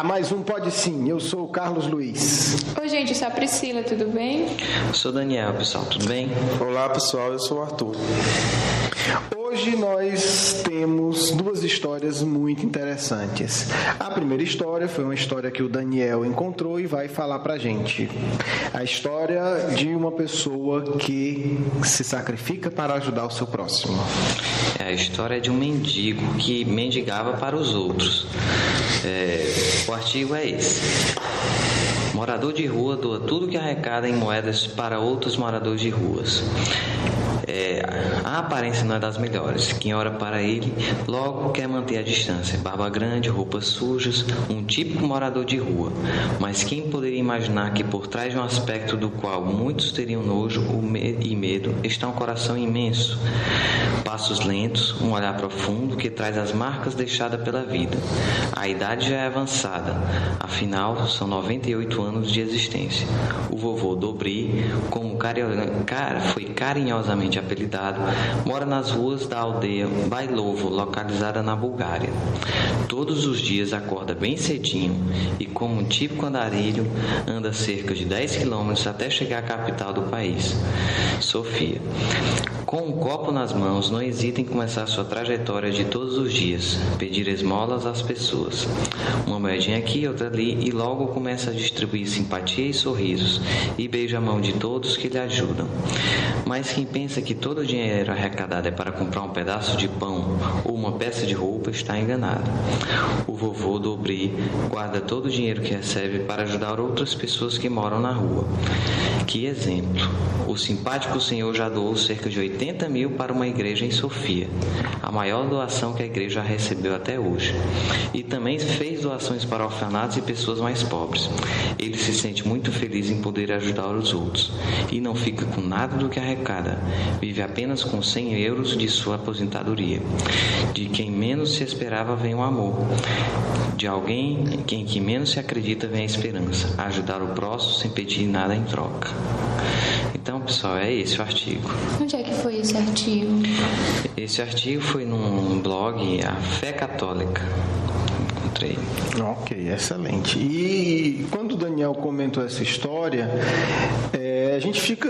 a mais um Pode Sim. Eu sou o Carlos Luiz. Oi, gente, eu sou a Priscila, tudo bem? Eu sou o Daniel, pessoal, tudo bem? Olá, pessoal, eu sou o Arthur. Hoje nós temos duas histórias muito interessantes. A primeira história foi uma história que o Daniel encontrou e vai falar pra gente. A história de uma pessoa que se sacrifica para ajudar o seu próximo. É a história de um mendigo que mendigava para os outros. O artigo é esse. Morador de rua doa tudo que arrecada em moedas para outros moradores de ruas. A aparência não é das melhores. Quem olha para ele logo quer manter a distância. Barba grande, roupas sujas, um típico morador de rua. Mas quem poderia imaginar que por trás de um aspecto do qual muitos teriam nojo e medo está um coração imenso, passos lentos, um olhar profundo que traz as marcas deixadas pela vida. A idade já é avançada, afinal são 98 anos de existência. O vovô Dobry, como foi carinhosamente apelidado, mora nas ruas da aldeia Bailovo, localizada na Bulgária. Todos os dias acorda bem cedinho e, como um típico andarilho, anda cerca de 10 quilômetros até chegar à capital do país, Sofia. Com um copo nas mãos, não hesita em começar sua trajetória de todos os dias, pedir esmolas às pessoas. Uma moedinha aqui, outra ali, e logo começa a distribuir simpatia e sorrisos, e beija a mão de todos que lhe ajudam. Mas quem pensa que todo o dinheiro arrecadado é para comprar um pedaço de pão ou uma peça de roupa está enganado. O vovô Dobry guarda todo o dinheiro que recebe para ajudar outras pessoas que moram na rua. Que exemplo! O simpático senhor já doou cerca de 80 mil para uma igreja em Sofia, a maior doação que a igreja recebeu até hoje. E também fez doações para orfanatos e pessoas mais pobres. Ele se sente muito feliz em poder ajudar os outros e não fica com nada do que arrecada. Vive apenas com 100 euros de sua aposentadoria. De quem menos se esperava vem o amor. De alguém em que menos se acredita vem a esperança. Ajudar o próximo sem pedir nada em troca. Então, pessoal, é esse o artigo. Onde é que foi esse artigo? Esse artigo foi num blog, A Fé Católica. Encontrei. Ok, excelente. E quando o Daniel comentou essa história, a gente fica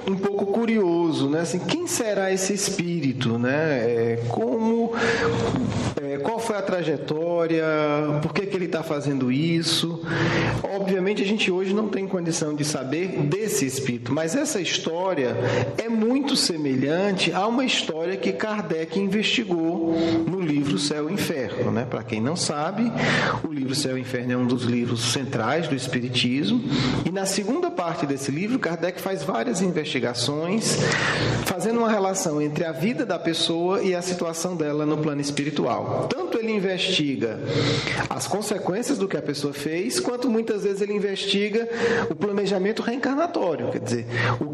um pouco curioso, né? Assim, quem será esse espírito, né? Qual foi a trajetória? Por que ele está fazendo isso? Obviamente a gente hoje não tem condição de saber desse espírito, mas essa história é muito semelhante a uma história que Kardec investigou no livro Céu e Inferno, né? Para quem não sabe, o livro Céu e Inferno é um dos livros centrais do Espiritismo, e na segunda parte desse livro Kardec faz várias investigações, fazendo uma relação entre a vida da pessoa e a situação dela no plano espiritual. Tanto ele investiga as consequências do que a pessoa fez, quanto muitas vezes ele investiga o planejamento reencarnatório, quer dizer, por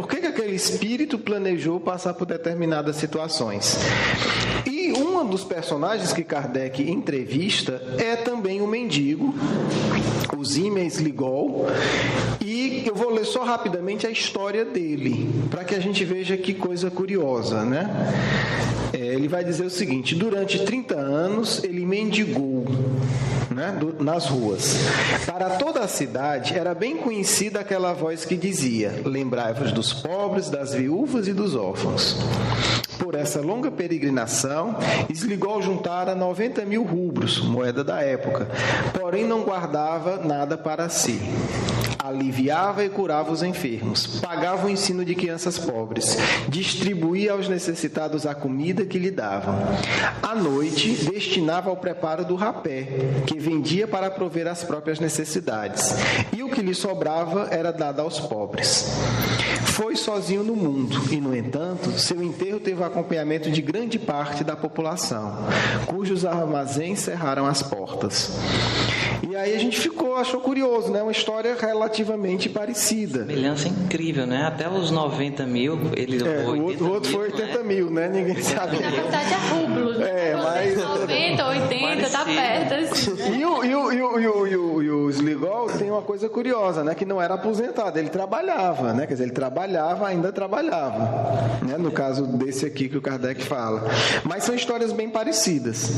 que aquele espírito planejou passar por determinadas situações. E um dos personagens que Kardec entrevista é também o mendigo, o Siemens Ligol, e eu vou ler só rapidamente a história dele, para que a gente veja que coisa curiosa, né? Ele vai dizer o seguinte: durante 30 anos ele mendigou, né, nas ruas. Para toda a cidade era bem conhecida aquela voz que dizia: lembrai-vos dos pobres, das viúvas e dos órfãos. Por essa longa peregrinação, Ligol juntara 90 mil rublos, moeda da época, porém não guardava nada para si. Aliviava e curava os enfermos, pagava o ensino de crianças pobres, distribuía aos necessitados a comida que lhe davam. À noite, destinava ao preparo do rapé, que vendia para prover as próprias necessidades, e o que lhe sobrava era dado aos pobres. Foi sozinho no mundo e, no entanto, seu enterro teve o acompanhamento de grande parte da população, cujos armazéns cerraram as portas. E aí a gente achou curioso, né? Uma história relativamente parecida. Semelhança incrível, né? Até os 90 mil, ele o outro foi 80 mil. 1000, né? Ninguém sabe. Na verdade é rublos. Mas... 90, 80, tá perto. Assim. E o Sligol tem uma coisa curiosa, né? Que não era aposentado, ele trabalhava, né? Quer dizer, ele trabalhava, ainda trabalhava, né? No caso desse aqui que o Kardec fala. Mas são histórias bem parecidas.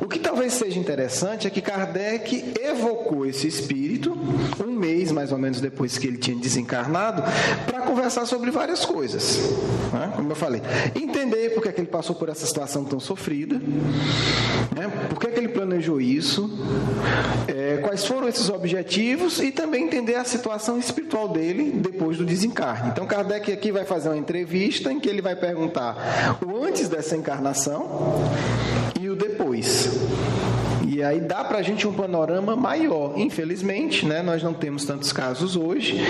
O que talvez seja interessante é que Kardec evocou esse espírito, um mês mais ou menos depois que ele tinha desencarnado, para conversar sobre várias coisas, né? Como eu falei, entender por que ele passou por essa situação tão sofrida, né? Por que ele planejou isso, quais foram esses objetivos e também entender a situação espiritual dele depois do desencarne. Então Kardec aqui vai fazer uma entrevista em que ele vai perguntar o antes dessa encarnação e o depois. E aí dá para a gente um panorama maior. Infelizmente, né, nós não temos tantos casos hoje,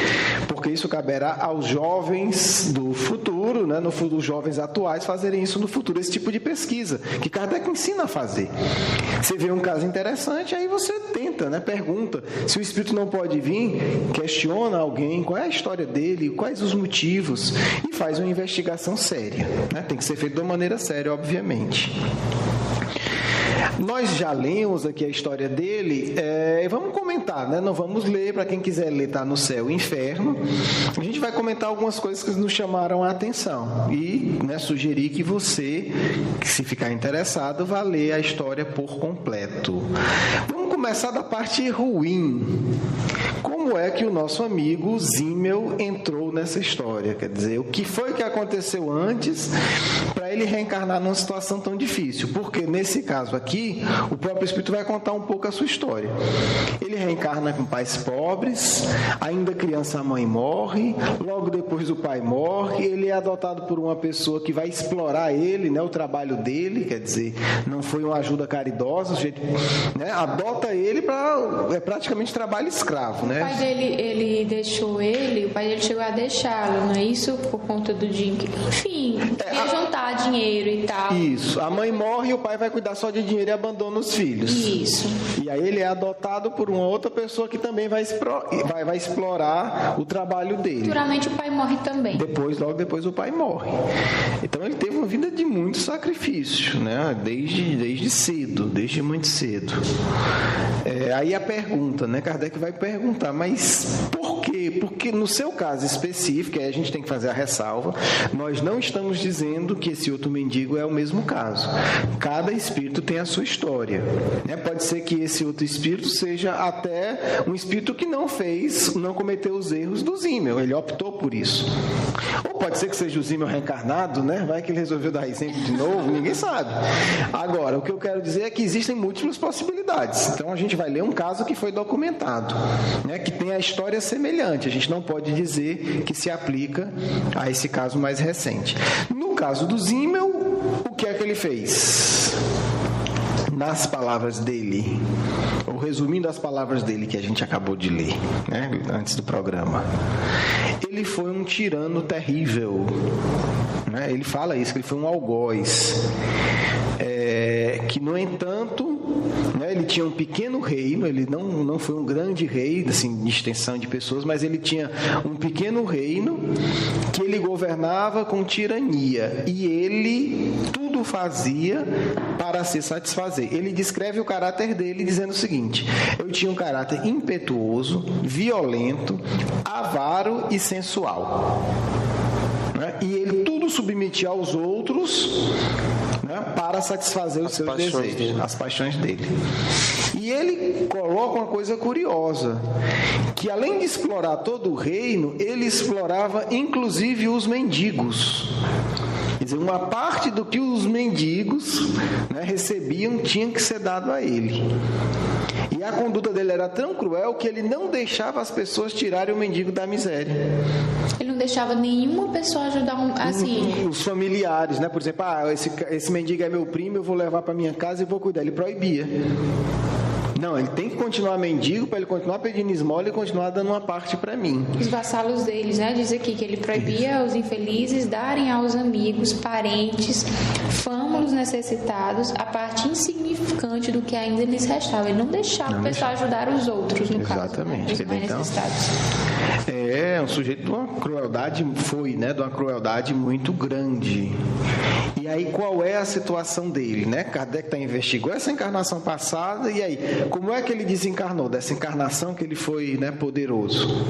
porque isso caberá aos jovens do futuro, né, os jovens atuais fazerem isso no futuro, esse tipo de pesquisa, que Kardec ensina a fazer. Você vê um caso interessante, aí você tenta, né, pergunta. Se o espírito não pode vir, questiona alguém, qual é a história dele, quais os motivos, e faz uma investigação séria, né? Tem que ser feito de uma maneira séria, obviamente. Nós já lemos aqui a história dele, vamos comentar, né? Não vamos ler, para quem quiser ler, está no Céu e Inferno. A gente vai comentar algumas coisas que nos chamaram a atenção e, né, sugerir que você, se ficar interessado, vá ler a história por completo. Vamos começar da parte ruim. Como é que o nosso amigo Zimmel entrou nessa história? Quer dizer, o que foi que aconteceu antes para ele reencarnar numa situação tão difícil? Porque nesse caso aqui, o próprio Espírito vai contar um pouco a sua história. Ele reencarna com pais pobres, ainda criança a mãe morre, logo depois o pai morre, ele é adotado por uma pessoa que vai explorar ele, né, o trabalho dele, quer dizer, não foi uma ajuda caridosa, o jeito, né, adota ele para praticamente trabalho escravo, né? O pai dele, o pai dele chegou a deixá-lo, não é isso? Por conta do dinheiro. Enfim, ia juntar dinheiro e tal. Isso. A mãe morre e o pai vai cuidar só de dinheiro e abandona os filhos. Isso. E aí ele é adotado por uma outra pessoa que também vai explorar o trabalho dele. Futuramente o pai morre também. Logo depois o pai morre. Então ele teve uma vida de muito sacrifício, né? Desde cedo, desde muito cedo. Aí a pergunta, né? Kardec vai perguntar, mas por quê? Porque no seu caso específico, aí a gente tem que fazer a ressalva, nós não estamos dizendo que esse outro mendigo é o mesmo caso. Cada espírito tem a sua história, né? Pode ser que esse outro espírito seja até um espírito que não cometeu os erros do Zimmel, ele optou por isso. Ou pode ser que seja o Zimmel reencarnado, né? Vai que ele resolveu dar exemplo de novo, ninguém sabe. Agora, o que eu quero dizer é que existem múltiplas possibilidades. Então a gente vai ler um caso que foi documentado, né? Que tem a história semelhante. A gente não pode dizer que se aplica a esse caso mais recente. No caso do Zimmel, o que é que ele fez? Nas palavras dele, ou resumindo as palavras dele que a gente acabou de ler, né, antes do programa, ele foi um tirano terrível, né? Ele fala isso, que ele foi um algoz, que no entanto, né, ele tinha um pequeno reino, ele não foi um grande rei, assim, de extensão de pessoas, mas ele tinha um pequeno reino que ele governava com tirania, e ele tudo fazia para se satisfazer. Ele descreve o caráter dele dizendo o seguinte: eu tinha um caráter impetuoso, violento, avaro e sensual, né? E ele tudo submetia aos outros, né, para satisfazer os seus desejos, as paixões dele. E ele coloca uma coisa curiosa, que além de explorar todo o reino, ele explorava inclusive os mendigos. Quer dizer, uma parte do que os mendigos, né, recebiam tinha que ser dado a ele. E a conduta dele era tão cruel que ele não deixava as pessoas tirarem o mendigo da miséria. Ele não deixava nenhuma pessoa ajudar assim. Os familiares, né? Por exemplo, esse mendigo é meu primo, eu vou levar para minha casa e vou cuidar. Ele proibia. Não, ele tem que continuar mendigo para ele continuar pedindo esmola e continuar dando uma parte para mim. Os vassalos deles, né? Diz aqui que ele proibia aos infelizes darem aos amigos, parentes, fâmulos necessitados a parte insignificante do que ainda lhes restava. Ele não deixava o pessoal ajudar os outros, no caso. Exatamente. Os mais necessitados. É um sujeito de uma crueldade, de uma crueldade muito grande. aí qual é a situação dele, né? Kardec investigou essa encarnação passada, e aí, como é que ele desencarnou dessa encarnação que ele foi, né, poderoso?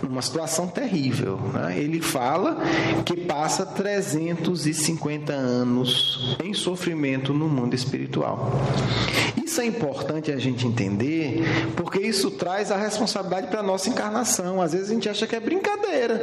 Numa situação terrível, né? Ele fala que passa 350 anos em sofrimento no mundo espiritual. Isso é importante a gente entender, porque isso traz a responsabilidade para a nossa encarnação. Às vezes a gente acha que é brincadeira.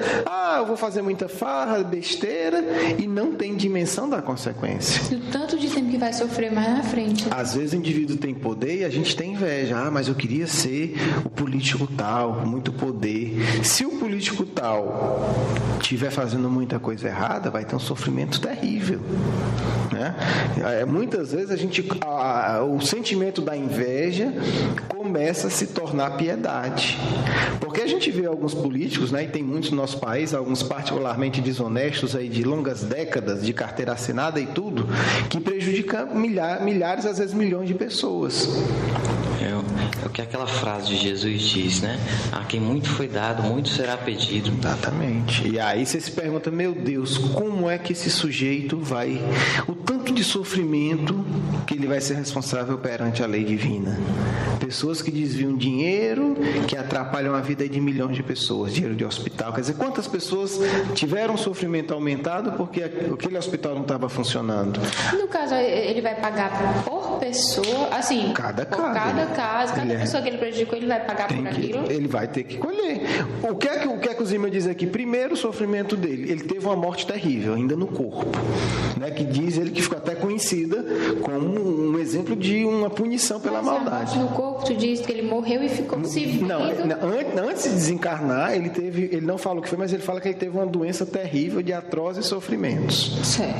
Eu vou fazer muita farra, besteira, e não tem dimensão da consequência. E o tanto de tempo que vai sofrer mais na frente. Às vezes o indivíduo tem poder e a gente tem inveja. Mas eu queria ser o político tal, com muito poder. Se o político tal estiver fazendo muita coisa errada, vai ter um sofrimento terrível, né? Muitas vezes o sentimento da inveja começa a se tornar piedade, porque a gente vê alguns políticos, né, e tem muitos no nosso país, alguns particularmente desonestos aí de longas décadas de carteira assinada e tudo, que prejudicam milhares, às vezes milhões de pessoas. É o que aquela frase de Jesus diz, né? A quem muito foi dado, muito será pedido. Exatamente. E aí você se pergunta, meu Deus, como é que esse sujeito vai... O tanto de sofrimento que ele vai ser responsável perante a lei divina. Pessoas que desviam dinheiro, que atrapalham a vida de milhões de pessoas, dinheiro de hospital. Quer dizer, quantas pessoas tiveram sofrimento aumentado porque aquele hospital não estava funcionando? No caso, ele vai pagar por pessoa, assim, cada pessoa que ele prejudicou, ele vai pagar por aquilo? Ele vai ter que colher. O que é que o Zimmer diz aqui? Primeiro, o sofrimento dele. Ele teve uma morte terrível, ainda no corpo, né? Que diz ele que ficou até conhecida como um exemplo de uma punição pela maldade. A morte no corpo, tu diz que ele morreu e ficou civil. Não, antes de desencarnar, ele não fala o que foi, mas ele fala que ele teve uma doença terrível de atrozes sofrimentos. Certo.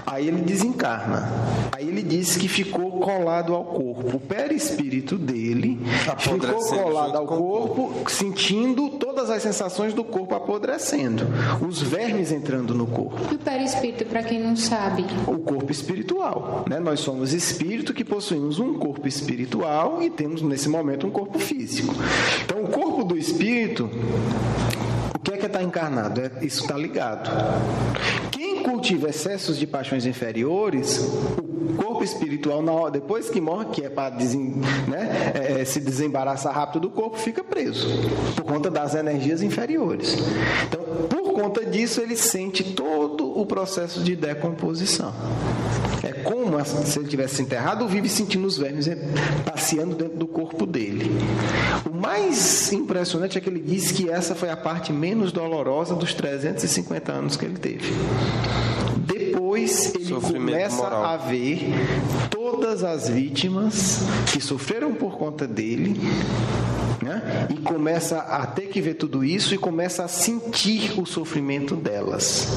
Aí ele desencarna. Aí ele diz que ficou colado ao corpo. O perispírito dele ficou colado ao corpo, sentindo todas as sensações do corpo apodrecendo. Os vermes entrando no corpo. E o perispírito, para quem não sabe? O corpo espiritual, né? Nós somos espírito que possuímos um corpo espiritual e temos nesse momento um corpo físico. Então o corpo do espírito, o que é estar encarnado? Isso está ligado. Quem cultiva excessos de paixões inferiores, o corpo espiritual, depois que morre, que é para se desembaraçar rápido do corpo, fica preso, por conta das energias inferiores. Então, por conta disso, ele sente todo o processo de decomposição. É como se ele tivesse enterrado ou vive sentindo os vermes passeando dentro do corpo dele. O mais impressionante é que ele diz que essa foi a parte menos dolorosa dos 350 anos que ele teve. Depois ele começa a ver todas as vítimas que sofreram por conta dele, né? E começa a ter que ver tudo isso e começa a sentir o sofrimento delas.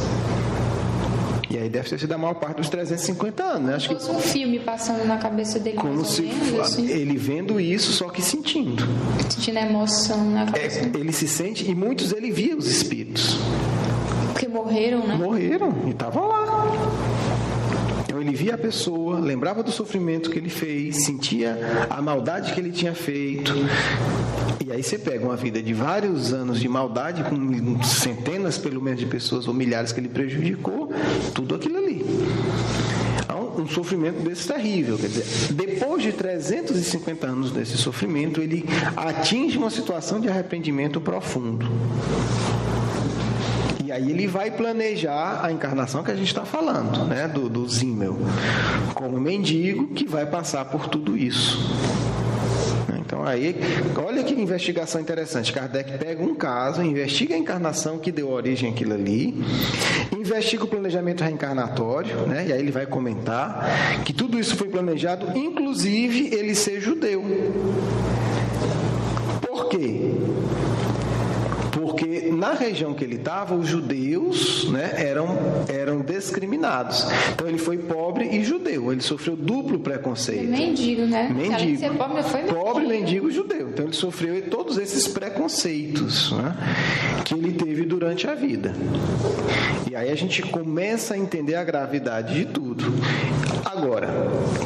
E aí deve ter sido a maior parte dos 350 anos, né? Acho que fosse um filme passando na cabeça dele, como mais ou menos, assim. Ele vendo isso, só que sentindo a emoção na cabeça. Ele se sente, e muitos ele via os espíritos. Porque morreram, né? Morreram, e estavam lá. Então ele via a pessoa, lembrava do sofrimento que ele fez, sentia a maldade que ele tinha feito. E aí você pega uma vida de vários anos de maldade, com centenas pelo menos de pessoas ou milhares que ele prejudicou, tudo aquilo ali. Um sofrimento desse terrível. Quer dizer, depois de 350 anos desse sofrimento, ele atinge uma situação de arrependimento profundo. E aí ele vai planejar a encarnação que a gente está falando, né, do Zimmel, como mendigo que vai passar por tudo isso. Então aí, olha que investigação interessante. Kardec pega um caso, investiga a encarnação que deu origem àquilo ali, investiga o planejamento reencarnatório, né? E aí ele vai comentar que tudo isso foi planejado, inclusive ele ser judeu. Por quê? Porque na região que ele estava, os judeus, né, eram discriminados. Então ele foi pobre e judeu. Ele sofreu duplo preconceito. Mendigo, né? Mendigo. Ser pobre, foi mendigo. Pobre, mendigo, judeu. Então ele sofreu todos esses preconceitos, né, que ele teve durante a vida. E aí a gente começa a entender a gravidade de tudo. Agora,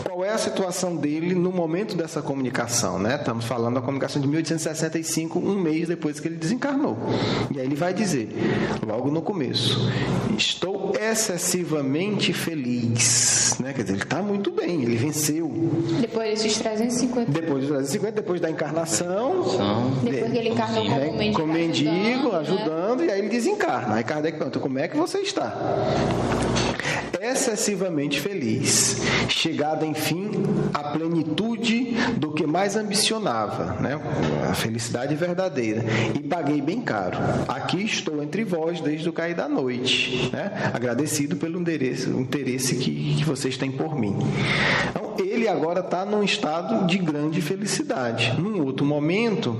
qual é a situação dele no momento dessa comunicação, né? Estamos falando da comunicação de 1865, um mês depois que ele desencarnou. E aí ele vai dizer, logo no começo, estou estou excessivamente feliz, né? Quer dizer, ele está muito bem, ele venceu. Depois desses 350. Depois da encarnação. Depois que ele encarnou como mendigo, ajudando, e aí ele desencarna. Aí Kardec pergunta, como é que você está? Excessivamente feliz, chegada enfim à plenitude do que mais ambicionava, né? A felicidade verdadeira, e paguei bem caro. Aqui estou entre vós desde o cair da noite, né? Agradecido pelo interesse que vocês têm por mim. Então, ele agora está num estado de grande felicidade. Num outro momento,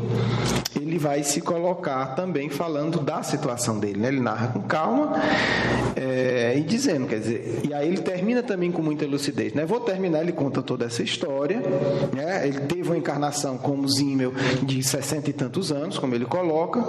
ele vai se colocar também falando da situação dele, né? Ele narra com calma e dizendo, quer dizer, e aí ele termina também com muita lucidez, né? Vou terminar, ele conta toda essa história, né? Ele teve uma encarnação como Zimmel de 60 e tantos anos, como ele coloca,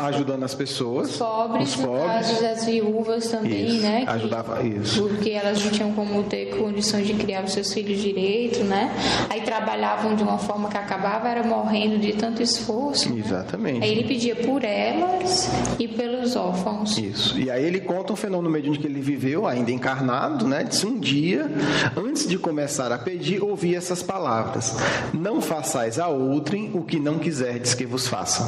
ajudando as pessoas, os pobres, as viúvas também, isso, né? Ajudava isso. Porque elas não tinham como ter condições de criar os seus filhos direito, né? Aí trabalhavam de uma forma que acabava era morrendo de tanto esforço. Exatamente. Né? Aí ele pedia por elas e pelos órfãos. Isso. E aí ele conta um fenômeno mediúnico que ele viveu, ainda encarnado, né? Disse um dia, antes de começar a pedir, ouvi essas palavras: não façais a outrem o que não quiserdes que vos façam.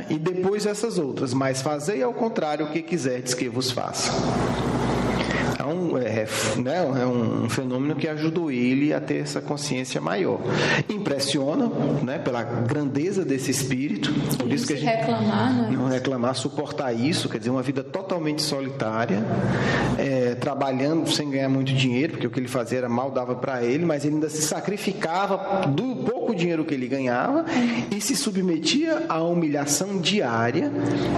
E depois essas outras, mas fazei ao contrário o que quiserdes que vos faça. É um fenômeno que ajudou ele a ter essa consciência maior. Impressiona, né, pela grandeza desse espírito. Por isso que a gente não reclamar, suportar isso, quer dizer, uma vida totalmente solitária, trabalhando sem ganhar muito dinheiro, porque o que ele fazia era mal, dava para ele, mas ele ainda se sacrificava do pouco dinheiro que ele ganhava e se submetia à humilhação diária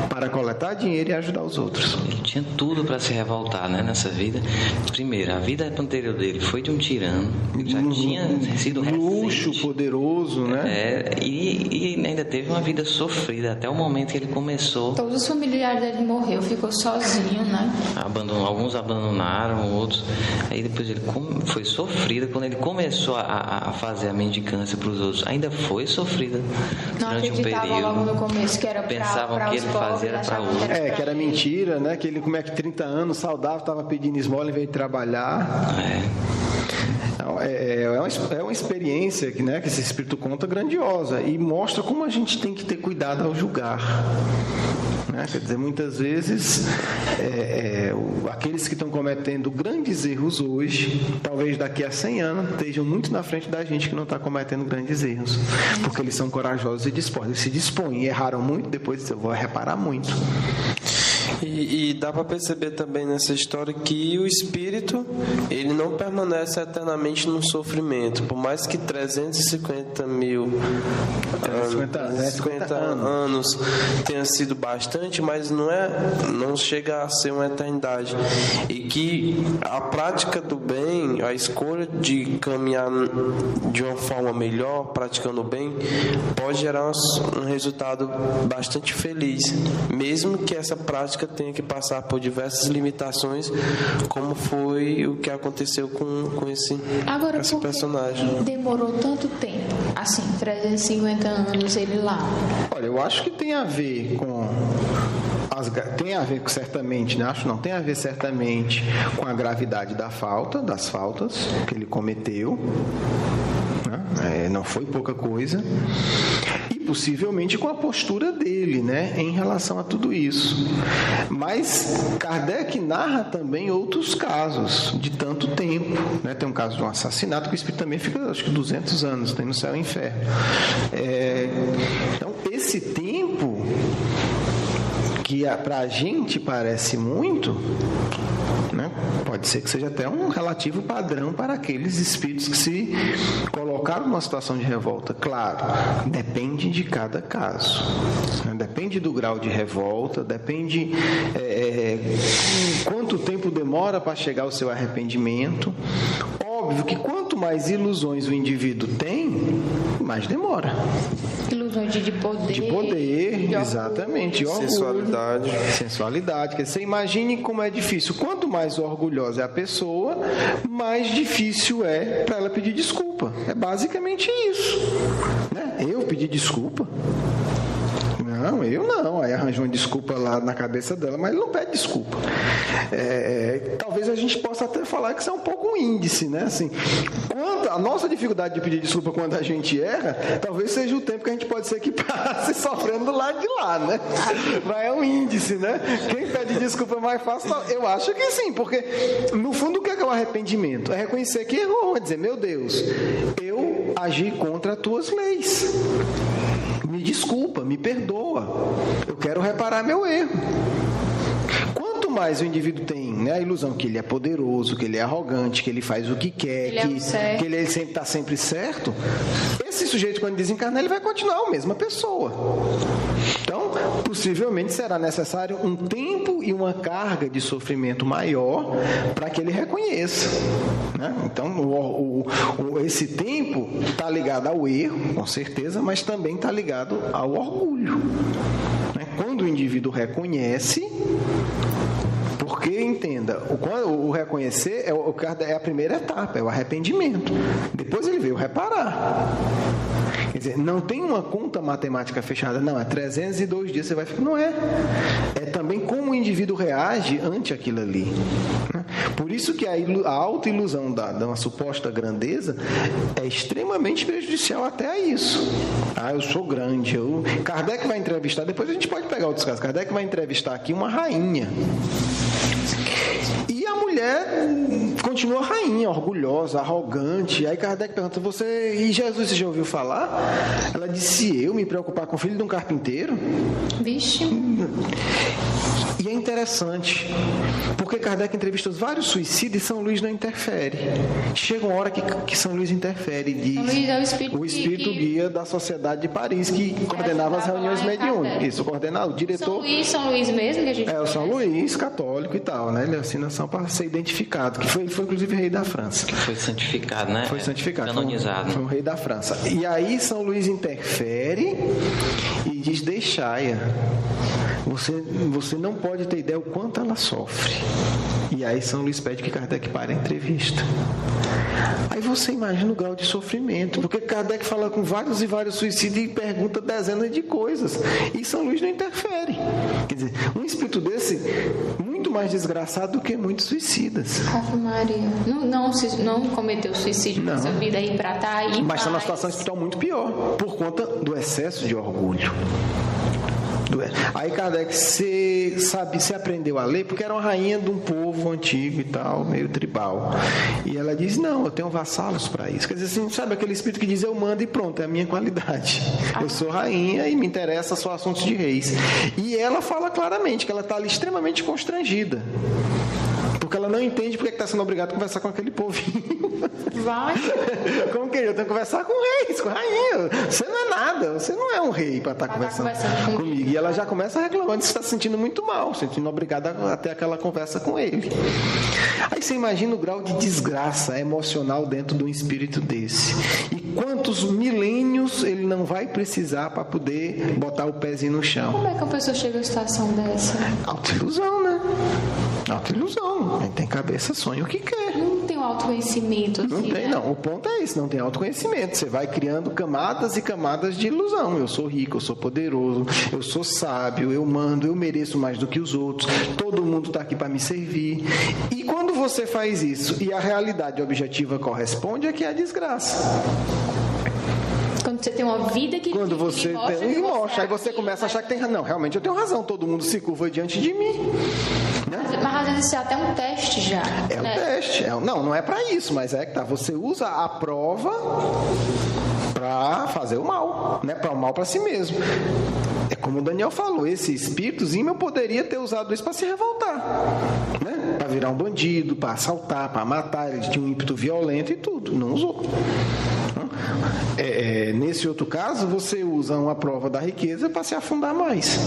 para coletar dinheiro e ajudar os outros. Ele tinha tudo para se revoltar, né, nessa vida. Primeiro, a vida anterior dele foi de um tirano, ele já tinha sido luxo, poderoso, né? E ainda teve uma vida sofrida até o momento que ele começou. Todos os familiares dele morreu, ficou sozinho, né? Alguns abandonaram, outros. Aí depois ele foi sofrida quando ele começou a fazer a mendicância para os outros. Ainda foi sofrida durante um período. Logo no começo que era pensavam que ele fazia era para outros. Que era mentira, né? Que ele, como é que 30 anos, saudável, estava pedindo esmola em vez de trabalhar. É uma experiência que, né, que esse espírito conta grandiosa e mostra como a gente tem que ter cuidado ao julgar. Né? Quer dizer, muitas vezes aqueles que estão cometendo grandes erros hoje, talvez daqui a 100 anos estejam muito na frente da gente que não está cometendo grandes erros, porque eles são corajosos e dispostos. Eles se dispõem e erraram muito, depois eu vou reparar muito. E dá para perceber também nessa história que o espírito, ele não permanece eternamente no sofrimento, por mais que 350 anos tenha sido bastante, mas não chega a ser uma eternidade, e que a prática do bem, a escolha de caminhar de uma forma melhor, praticando o bem, pode gerar um resultado bastante feliz, mesmo que essa prática tenha que passar por diversas limitações, como foi o que aconteceu com esse personagem. Demorou tanto tempo, assim, 350 anos ele lá? Olha, eu acho que tem a ver com certamente, né? Acho não, tem a ver certamente com a gravidade das faltas que ele cometeu, né? Não foi pouca coisa, e possivelmente com a postura dele, né, em relação a tudo isso. Mas Kardec narra também outros casos de tanto tempo, né? Tem um caso de um assassinato que o espírito também fica, acho que 200 anos, tem no céu e inferno. Então, esse tempo que para a gente parece muito, né? Pode ser que seja até um relativo padrão para aqueles espíritos que se colocaram numa situação de revolta. Claro, depende de cada caso, né? Depende do grau de revolta, depende quanto tempo demora para chegar ao seu arrependimento. Óbvio que quanto mais ilusões o indivíduo tem, mais demora. Ilusões de poder. De poder, exatamente. De orgulho, sensualidade. Quer dizer, você imagine como é difícil. Quanto mais orgulhosa é a pessoa, mais difícil é para ela pedir desculpa. É basicamente isso, né? Eu pedir desculpa? Não, eu não. Aí arranja uma desculpa lá na cabeça dela, mas ele não pede desculpa. Talvez a gente possa até falar que isso é um pouco um índice, né? Assim, a nossa dificuldade de pedir desculpa quando a gente erra, talvez seja o tempo que a gente pode ser que passe sofrendo do lado de lá, né? Mas é um índice, né? Quem pede desculpa mais fácil, eu acho que sim, porque no fundo o que é o arrependimento? É reconhecer que errou, é dizer, meu Deus, eu agi contra as tuas leis. Me desculpa, me perdoa. Eu quero reparar meu erro. Quanto mais o indivíduo tem, né, a ilusão que ele é poderoso, que ele é arrogante, que ele faz o que quer, que ele sempre está sempre certo, esse sujeito, quando desencarnar, ele vai continuar a mesma pessoa. Então, possivelmente será necessário um tempo e uma carga de sofrimento maior para que ele reconheça, né? Então, esse tempo está ligado ao erro, com certeza, mas também está ligado ao orgulho, né? Quando o indivíduo reconhece, porque, entenda, o reconhecer é a primeira etapa, é o arrependimento. Depois ele veio reparar. Quer dizer, não tem uma conta matemática fechada, não, é 302 dias, você vai ficar, não é. É também como o indivíduo reage ante aquilo ali. Por isso que a autoilusão da uma suposta grandeza é extremamente prejudicial até a isso. Eu sou grande. Kardec vai entrevistar, depois a gente pode pegar outros casos, Kardec vai entrevistar aqui uma rainha. E a mulher continua rainha, orgulhosa, arrogante. Aí Kardec pergunta, e Jesus, você já ouviu falar? Ela disse, eu me preocupar com o filho de um carpinteiro? Vixe. E é interessante, porque Kardec entrevista vários suicídios e São Luís não interfere. Chega uma hora que São Luís interfere, diz São Luís é o espírito guia da Sociedade de Paris, que coordenava as reuniões mediúnicas. Isso, coordenava, o diretor... São Luís mesmo que a gente o São Luís, católico e tal, né? Ele assina ação para ser identificado, que foi inclusive rei da França. Que foi santificado, né? Foi santificado. Canonizado. Foi o rei da França. E aí São Luís interfere e diz, deixai-a. Você não pode ter ideia o quanto ela sofre. E aí São Luís pede que Kardec pare a entrevista. Aí você imagina o grau de sofrimento, porque Kardec fala com vários e vários suicídios e pergunta dezenas de coisas. E São Luís não interfere. Quer dizer, um espírito desse, muito mais desgraçado do que muitos suicidas. Ave Maria. Não cometeu suicídio nessa vida aí pra estar aí. Mas está numa situação espiritual muito pior, por conta do excesso de orgulho. Aí Kardec se aprendeu a ler porque era uma rainha de um povo antigo e tal, meio tribal. E ela diz, não, eu tenho vassalos para isso. Quer dizer assim, sabe aquele espírito que diz, eu mando e pronto, é a minha qualidade. Eu sou rainha e me interessa só assuntos de reis. E ela fala claramente que ela está ali extremamente constrangida. Porque ela não entende porque está sendo obrigada a conversar com aquele povinho. Vai. Como que eu tenho que conversar com reis, com rainha. Você não é nada, você não é um rei para estar conversando comigo. E ela já começa reclamando que está se sentindo muito mal, se sentindo obrigada a ter aquela conversa com ele. Aí você imagina o grau de desgraça emocional dentro de um espírito desse. E quantos milênios ele não vai precisar para poder botar o pezinho no chão. Como é que a pessoa chega a uma situação dessa? Autoilusão, né? Autoilusão. Quem tem cabeça sonha o que quer. Não tem um autoconhecimento assim, não tem, não. O ponto é esse, não tem autoconhecimento. Você vai criando camadas e camadas de ilusão. Eu sou rico, eu sou poderoso, eu sou sábio, eu mando, eu mereço mais do que os outros, todo mundo está aqui para me servir. E quando você faz isso e a realidade objetiva corresponde, é que é a desgraça. Quando você tem uma vida que quando você tem, mostra, aí você começa a achar que tem razão. Não, realmente eu tenho razão, todo mundo se curva diante de mim. Né? Mas às vezes isso é até um teste já. É um teste. Não é para isso, mas é que tá. Você usa a prova para fazer o mal, né? Para o mal para si mesmo. É como o Daniel falou, esse espíritozinho eu poderia ter usado isso para se revoltar, né? Para virar um bandido, para assaltar, para matar. Ele tinha um ímpeto violento e tudo, não usou. Nesse outro caso, você usa uma prova da riqueza para se afundar mais.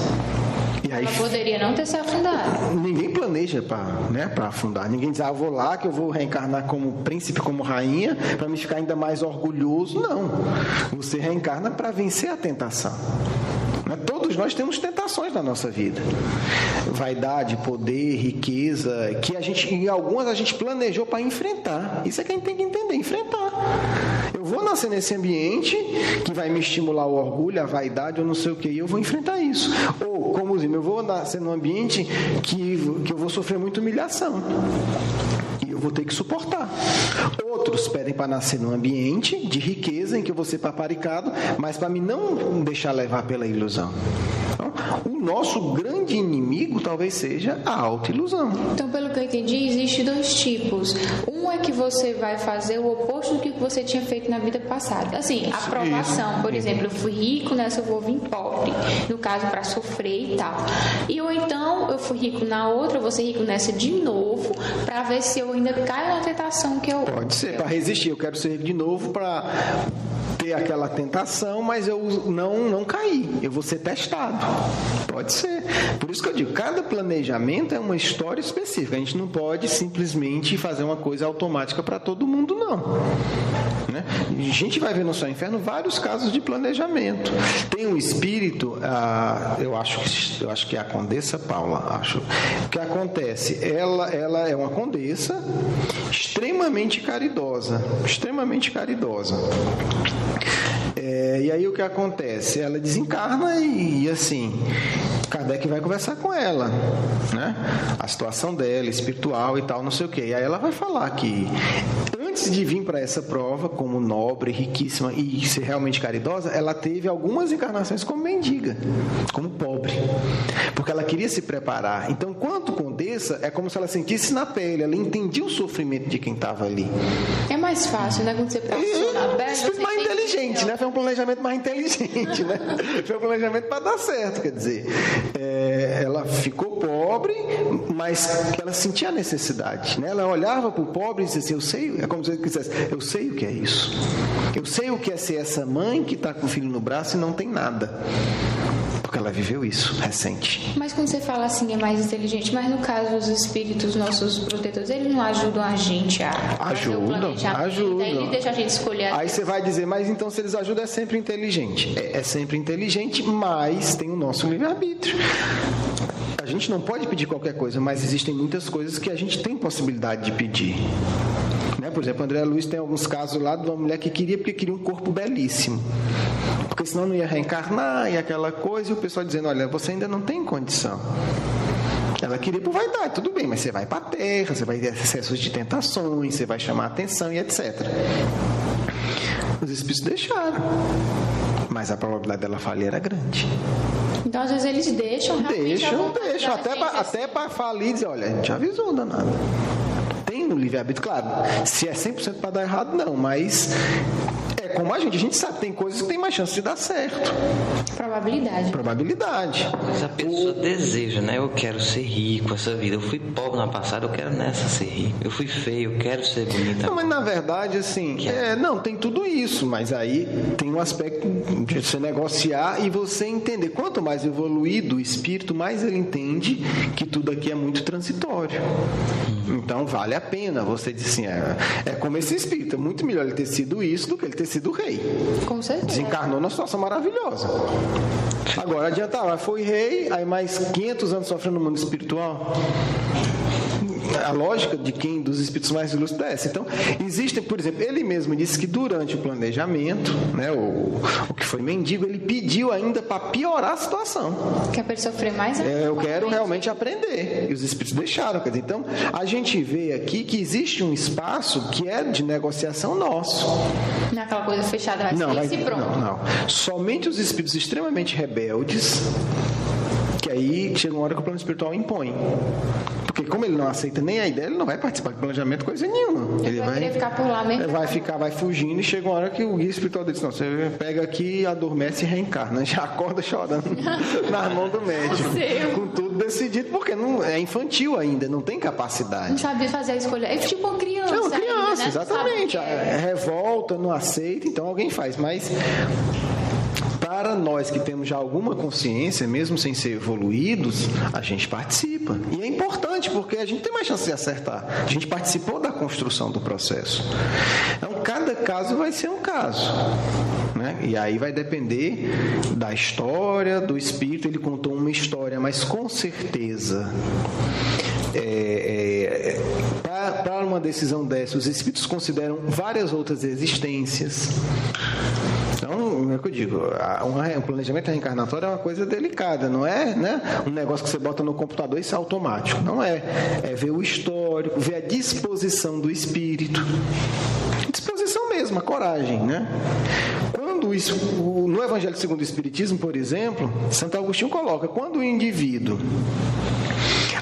E aí, ela poderia não ter se afundado. Ninguém planeja para afundar. Ninguém diz, eu vou lá que eu vou reencarnar como príncipe, como rainha, para me ficar ainda mais orgulhoso. Não. Você reencarna para vencer a tentação. Todo todos nós temos tentações na nossa vida. Vaidade, poder, riqueza, que em algumas a gente planejou para enfrentar. Isso é que a gente tem que entender, enfrentar. Eu vou nascer nesse ambiente que vai me estimular o orgulho, a vaidade, ou não sei o que, e eu vou enfrentar isso. Ou, como eu vou nascer num ambiente que eu vou sofrer muita humilhação. E eu vou ter que suportar. Outros pedem para nascer num ambiente de riqueza em que eu vou ser paparicado, mas para mim não deixar levar pela ilusão. Então, o nosso grande inimigo talvez seja a autoilusão. Então, pelo que eu entendi, existe 2 tipos. Um é que você vai fazer o oposto do que você tinha feito na vida passada. Assim, aprovação. Por exemplo, eu fui rico, nessa eu vou vir pobre. No caso, para sofrer e tal. Ou então, eu fui rico na outra, eu vou ser rico nessa de novo, para ver se eu ainda caio na tentação que eu... Pode ser, para resistir. Eu quero ser rico de novo para ter aquela tentação, mas eu não cair. Eu vou ser testado. Pode ser. Por isso que eu digo, cada planejamento é uma história específica. A gente não pode simplesmente fazer uma coisa automática para todo mundo, não. Né? A gente vai ver no Céu e Inferno vários casos de planejamento. Tem um espírito, eu acho que é a Condessa Paula, acho. O que acontece? Ela é uma condessa extremamente caridosa. Extremamente caridosa. E aí o que acontece? Ela desencarna e assim, Kardec vai conversar com ela, né? A situação dela, espiritual e tal, não sei o quê. E aí ela vai falar que antes de vir para essa prova, como nobre, riquíssima e ser realmente caridosa, ela teve algumas encarnações como mendiga, como pobre, porque ela queria se preparar. Então, quanto condessa, é como se ela sentisse na pele, ela entendia o sofrimento de quem estava ali. É mais fácil, né? Quando você passou na pele, mais inteligente, né? Foi um planejamento mais inteligente, né? Foi um planejamento para dar certo, quer dizer, ela ficou pobre, mas ela sentia a necessidade, né? Ela olhava para o pobre e dizia assim, eu sei, é como se ele dissesse, eu sei o que é isso. Eu sei o que é ser essa mãe que está com o filho no braço e não tem nada. Porque ela viveu isso, recente. Mas quando você fala assim, é mais inteligente, mas no caso os espíritos, nossos protetores, eles não ajudam a gente a ajudam. Daí ele deixa a gente escolher. Aí você vai dizer, mas então se eles ajudam é sempre inteligente. É sempre inteligente, mas tem o nosso livre-arbítrio. A gente não pode pedir qualquer coisa, mas existem muitas coisas que a gente tem possibilidade de pedir. Né? Por exemplo, André Luiz tem alguns casos lá de uma mulher que queria um corpo belíssimo. Porque senão não ia reencarnar e aquela coisa, e o pessoal dizendo, olha, você ainda não tem condição. Ela queria por vaidade, tudo bem, mas você vai para a terra, você vai ter excessos de tentações, você vai chamar a atenção e etc. Os espíritos deixaram, mas a probabilidade dela falir era grande. Então, às vezes, eles deixam. Deixam, até para falir e dizer, olha, a gente avisou, danado. Tem no livre-arbítrio, claro, se é 100% para dar errado, não, mas é como a gente sabe, tem coisas que tem mais chance de dar certo. Probabilidade. Mas a pessoa deseja, né? Eu quero ser rico essa vida. Eu fui pobre na passada, eu quero nessa ser rico. Eu fui feio, eu quero ser bonita. Não, mas na verdade, assim, não, tem tudo isso, mas aí tem um aspecto de você negociar e você entender. Quanto mais evoluído o espírito, mais ele entende que tudo aqui é muito transitório. Então vale a pena você dizer assim, é como esse espírito, é muito melhor ele ter sido isso do que ele ter sido rei. Com certeza. Desencarnou numa situação maravilhosa. Agora adiantava, foi rei, aí mais 500 anos sofrendo no mundo espiritual. A lógica de quem dos espíritos mais ilustres é essa. Então, existem, por exemplo, ele mesmo disse que durante o planejamento, né, o que foi mendigo, ele pediu ainda para piorar a situação. Quer para ele sofrer mais? Eu quero realmente aprender. E os espíritos deixaram. Quer dizer, então, a gente vê aqui que existe um espaço que é de negociação nosso. Não é aquela coisa fechada, vai ser e pronto. Não. Somente os espíritos extremamente rebeldes, que aí chega uma hora que o plano espiritual impõe. Porque como ele não aceita nem a ideia, ele não vai participar de planejamento, coisa nenhuma. Ele vai querer ficar por lá mesmo. Vai fugindo e chega uma hora que o guia espiritual dele diz, não, você pega aqui, adormece e reencarna. Já acorda chorando nas mãos do médico. Com tudo decidido, porque não, é infantil ainda, não tem capacidade. Não sabe fazer a escolha. É tipo uma criança. É uma criança, ainda, né? exatamente. Revolta, não aceita, então alguém faz. Mas para nós que temos já alguma consciência, mesmo sem ser evoluídos, a gente participa. E é importante, porque a gente tem mais chance de acertar. A gente participou da construção do processo. Então, cada caso vai ser um caso. né? E aí vai depender da história, do espírito. Ele contou uma história, mas com certeza para uma decisão dessa, os espíritos consideram várias outras existências. Então, é o que eu digo, um planejamento reencarnatório é uma coisa delicada, não é, né, um negócio que você bota no computador e isso é automático. Não é. É ver o histórico, ver a disposição do espírito. Disposição mesmo, a coragem, né? Quando no Evangelho segundo o Espiritismo, por exemplo, Santo Agostinho coloca, quando o indivíduo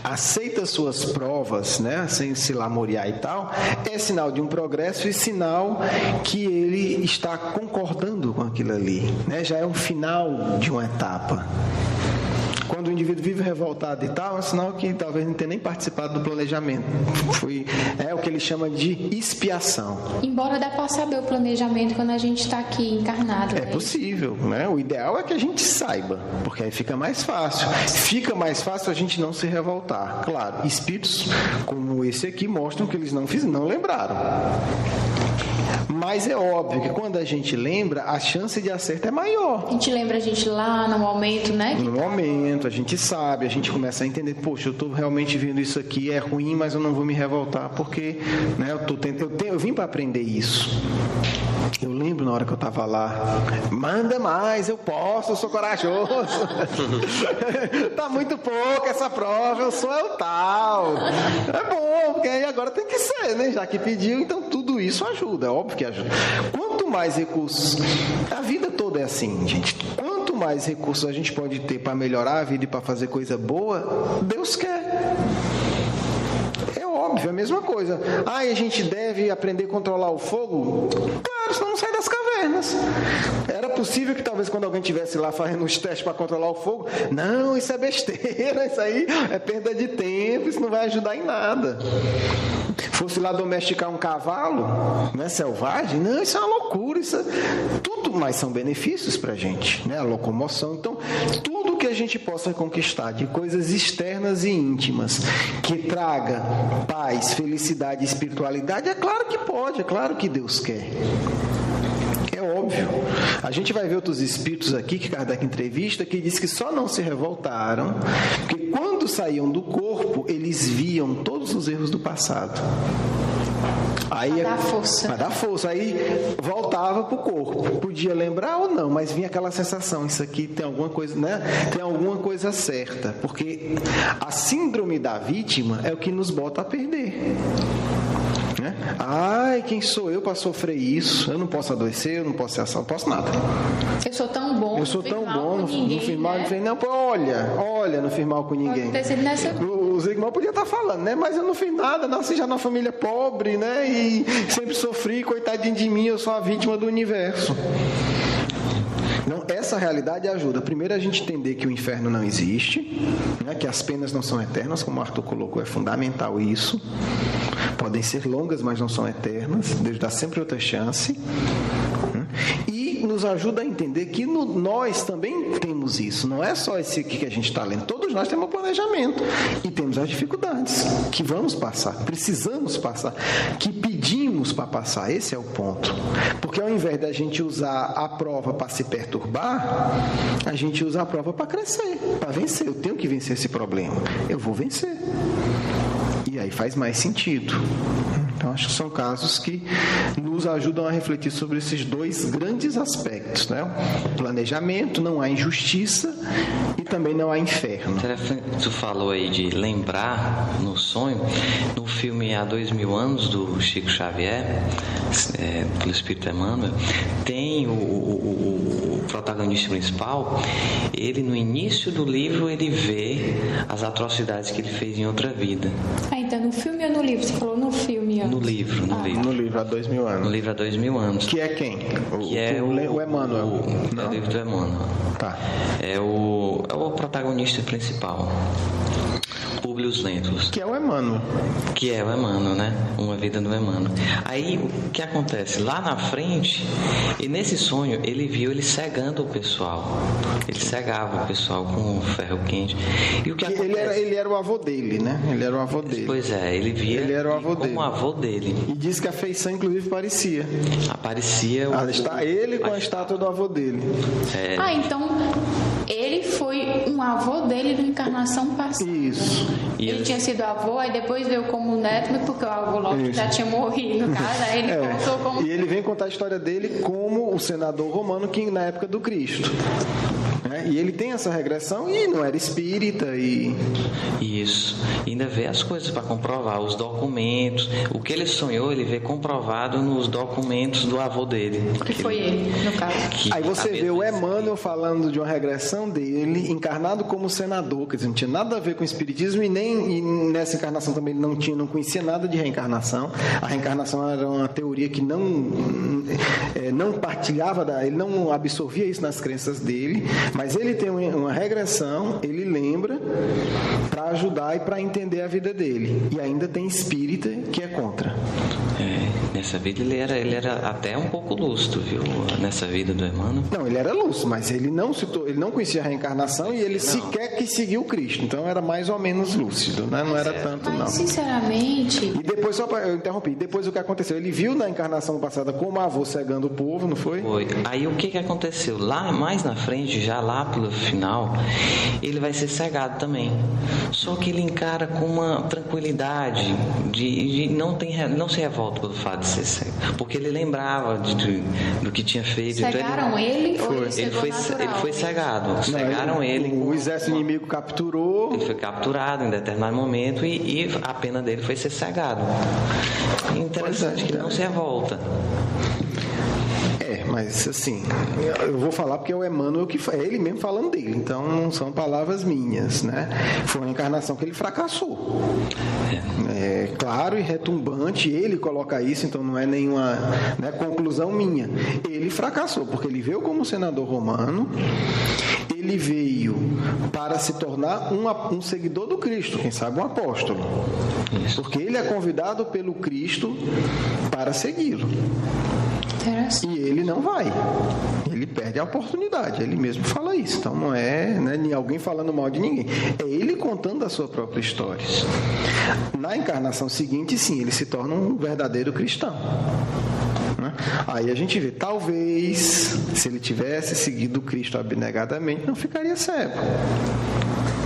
aceita suas provas, né, sem se lamuriar e tal, é sinal de um progresso e sinal que ele está concordando com aquilo ali, né? Já é um final de uma etapa. Quando o indivíduo vive revoltado e tal, é um sinal que talvez não tenha nem participado do planejamento. É o que ele chama de expiação. Embora dá para saber o planejamento quando a gente está aqui encarnado. É possível, né? O ideal é que a gente saiba, porque aí fica mais fácil. Fica mais fácil a gente não se revoltar. Claro, espíritos como esse aqui mostram que eles não lembraram. Mas é óbvio que quando a gente lembra, a chance de acerto é maior. A gente lembra a gente lá no momento, né? No momento, a gente sabe, a gente começa a entender, poxa, eu estou realmente vendo isso aqui, é ruim, mas eu não vou me revoltar, porque, né, eu vim para aprender isso. Eu lembro na hora que eu estava lá, manda mais, eu posso, eu sou corajoso. Tá muito pouco essa prova, eu sou o tal. É bom, porque aí agora tem que ser, né? Já que pediu, então tudo isso ajuda, é óbvio que ajuda. Quanto mais recursos, a vida toda é assim, gente. Quanto mais recursos a gente pode ter para melhorar a vida e para fazer coisa boa, Deus quer. Óbvio, é a mesma coisa. A gente deve aprender a controlar o fogo? Claro, senão não sai das cavernas. Era possível que talvez quando alguém estivesse lá fazendo os testes para controlar o fogo, não, isso é besteira, isso aí é perda de tempo, isso não vai ajudar em nada. Fosse lá domesticar um cavalo, né, selvagem, não, isso é uma loucura, isso é... tudo mais são benefícios para a gente, né, a locomoção. Então, tudo que a gente possa conquistar de coisas externas e íntimas que traga paz, felicidade e espiritualidade, é claro que pode, é claro que Deus quer. É óbvio. A gente vai ver outros espíritos aqui que Kardec entrevista que diz que só não se revoltaram porque quando saíam do corpo eles viam todos os erros do passado. Aí para dar força. Para dar força. Aí voltava para o corpo. Podia lembrar ou não, mas vinha aquela sensação, isso aqui tem alguma coisa, né? Tem alguma coisa certa. Porque a síndrome da vítima é o que nos bota a perder. Ai, quem sou eu para sofrer isso? Eu não posso adoecer, eu não posso ser assaltado, não posso nada. Eu sou tão bom. Eu sou tão bom, não fiz mal, né? Não, olha, não fiz mal com ninguém. O Zygmunt podia estar falando, né? Mas eu não fiz nada, nasci já numa família pobre, né? E sempre sofri, coitadinho de mim, eu sou a vítima do universo. Não, essa realidade ajuda. Primeiro a gente entender que o inferno não existe, né? Que as penas não são eternas, como o Arthur colocou, é fundamental isso. Podem ser longas, mas não são eternas. Deus dá sempre outra chance. E nos ajuda a entender que nós também temos isso. Não é só esse aqui que a gente está lendo. Todos nós temos um planejamento. E temos as dificuldades que vamos passar, precisamos passar, que pedimos para passar. Esse é o ponto. Porque ao invés da gente usar a prova para se perturbar, a gente usa a prova para crescer, para vencer. Eu tenho que vencer esse problema. Eu vou vencer. E aí faz mais sentido. Então, acho que são casos que nos ajudam a refletir sobre esses dois grandes aspectos, né? O planejamento, não há injustiça e também não há inferno. Tu falou aí de lembrar no sonho. No filme Há 2000 anos, do Chico Xavier, pelo Espírito Emmanuel, tem o protagonista principal. Ele, no início do livro, ele vê as atrocidades que ele fez em outra vida. Então no filme ou no livro? Você falou no filme antes. No livro. No livro Há 2000 anos. No livro Há 2000 anos. Que é quem? O Emmanuel. É o livro do Emmanuel. Tá. É o protagonista principal. Públio Lentulus. Que é o Emmanuel. Que é o Emmanuel, né? Uma vida do Emmanuel. Aí, o que acontece? Lá na frente, e nesse sonho, ele viu ele cegando o pessoal. Ele cegava o pessoal com ferro quente. E o que acontece? Ele era o avô dele, né? Ele era o avô dele. Pois é, ele via ele era o avô como dele. avô dele. E diz que a feição, inclusive, parecia. Aparecia ele com a estátua do avô dele. Então ele foi um avô dele na encarnação passada. Isso. Ele tinha sido avô, aí depois veio como neto, mas porque o avô logo já tinha morrido, no caso, aí ele contou como... E ele vem contar a história dele como o senador romano que na época do Cristo. E ele tem essa regressão e não era espírita e... Isso. E ainda vê as coisas para comprovar, os documentos. O que ele sonhou, ele vê comprovado nos documentos do avô dele. Que foi ele, no caso. Aí você vê o Emmanuel falando de uma regressão dele, encarnado como senador, quer dizer, não tinha nada a ver com o espiritismo e nessa encarnação também ele não conhecia nada de reencarnação. A reencarnação era uma teoria que não partilhava, ele não absorvia isso nas crenças dele, mas ele tem uma regressão, ele lembra para ajudar e para entender a vida dele. E ainda tem espírita que é contra. Nessa vida ele era até um pouco lúcido, viu? Nessa vida do Emmanuel. Não, ele era lúcido, mas ele não conhecia a reencarnação e ele sequer que seguiu Cristo. Então era mais ou menos lúcido, né? Não era tanto, não. Mas, sinceramente... E depois, eu interrompi, depois o que aconteceu? Ele viu na encarnação passada como avô cegando o povo, não foi? Foi. Aí o que aconteceu? Lá mais na frente, já lá pelo final, ele vai ser cegado também. Só que ele encara com uma tranquilidade de não se revolta pelo fato de ser cego, porque ele lembrava do que tinha feito. Cegaram então ele ou ele foi cegado. Cegaram ele. O exército inimigo capturou. Ele foi capturado em determinado momento e a pena dele foi ser cegado. Interessante que ele não se revolta. Mas assim, eu vou falar porque é o Emmanuel é ele mesmo falando dele, então não são palavras minhas, né? Foi uma encarnação que ele fracassou. É claro e retumbante, ele coloca isso, então não é nenhuma conclusão minha. Ele fracassou, porque ele veio como senador romano, ele veio para se tornar um seguidor do Cristo, quem sabe um apóstolo. Isso. Porque ele é convidado pelo Cristo para segui-lo. E ele não vai. Ele perde a oportunidade. Ele mesmo fala isso. Então não é nem alguém falando mal de ninguém. É ele contando a sua própria história. Na encarnação seguinte, sim, ele se torna um verdadeiro cristão. Aí a gente vê, talvez, se ele tivesse seguido Cristo abnegadamente, não ficaria cego.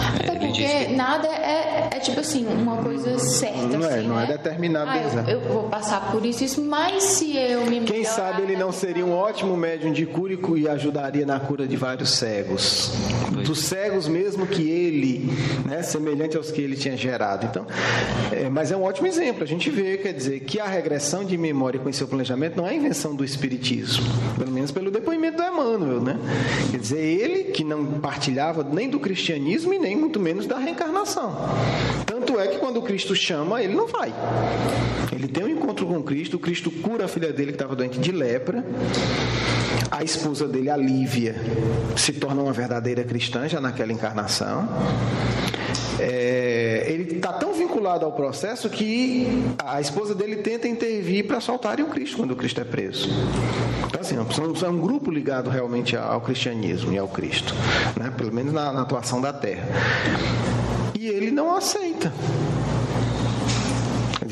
Até porque nada é tipo assim, uma coisa certa. Não é determinado. Eu vou passar por isso, mas se eu me Quem sabe ele não seria um ótimo médium de cura e ajudaria na cura de vários cegos. Dos cegos mesmo que ele, semelhante aos que ele tinha gerado. Então, mas é um ótimo exemplo. A gente vê, quer dizer, que a regressão de memória com seu planejamento não é invenção do espiritismo. Pelo menos pelo depoimento do Emmanuel, né? Quer dizer, ele que não partilhava nem do cristianismo e nem muito menos da reencarnação. Tanto é que quando o Cristo chama, ele não vai. Ele tem um encontro com Cristo, o Cristo cura a filha dele que estava doente de lepra, a esposa dele, a Lívia, se torna uma verdadeira cristã já naquela encarnação. Ele está tão vinculado ao processo que a esposa dele tenta intervir para soltarem o Cristo quando o Cristo é preso. Então, assim, é um grupo ligado realmente ao cristianismo e ao Cristo, né? Pelo menos na atuação da Terra. E ele não aceita.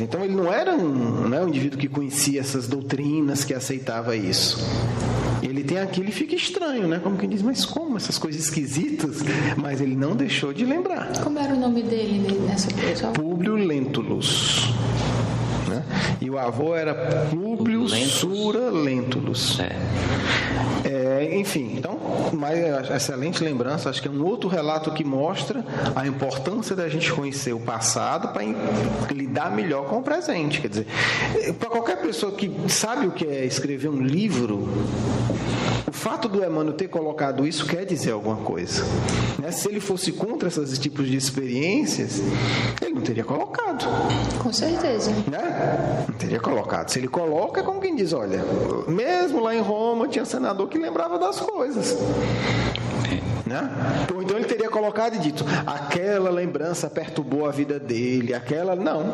Então ele não era um indivíduo que conhecia essas doutrinas, que aceitava isso. Ele tem aquilo e fica estranho, né? Como quem diz, mas como? Essas coisas esquisitas? Mas ele não deixou de lembrar. Como era o nome dele nessa pessoa? Públio Lentulus. Né? E o avô era Públio Sura Lentulus. Enfim, então, mas excelente lembrança. Acho que é um outro relato que mostra a importância da gente conhecer o passado para lidar melhor com o presente. Quer dizer, para qualquer pessoa que sabe o que é escrever um livro, o fato do Emmanuel ter colocado isso quer dizer alguma coisa. Né? Se ele fosse contra esses tipos de experiências, ele não teria colocado. Com certeza. Né? Não teria colocado. Se ele coloca, é como quem diz, olha, mesmo lá em Roma tinha senador que lembrava das coisas. né? Ou então ele teria colocado e dito: aquela lembrança perturbou a vida dele, não.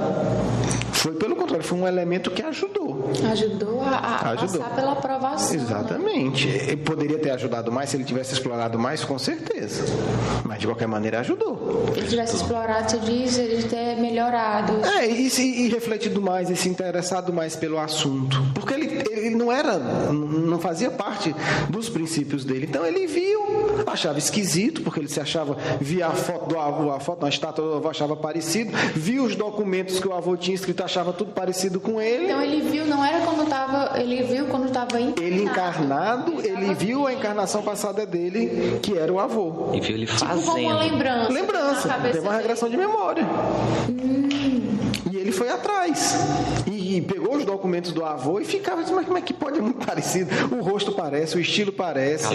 Foi pelo contrário, foi um elemento que ajudou. Ajudou a passar pela aprovação. Exatamente. Né? Ele poderia ter ajudado mais se ele tivesse explorado mais, com certeza. Mas de qualquer maneira ajudou. Se ele tivesse explorado, você diz, ele ter melhorado. E refletido mais, e se interessado mais pelo assunto. Porque ele não fazia parte dos princípios dele. Então ele viu, achava esquisito, porque ele se achava, via a foto do avô, uma estátua do avô, achava parecido, viu os documentos que o avô tinha escrito, achava tudo parecido com ele. Então ele viu, não era quando estava, ele viu quando estava encarnado. Ele encarnado, ele viu a encarnação passada dele, que era o avô. E viu ele fazendo. Tipo como uma lembrança. Teve uma regressão de memória. E ele foi atrás. E pegou os documentos do avô e ficava dizendo: mas como é que pode? É muito parecido. O rosto parece, o estilo parece.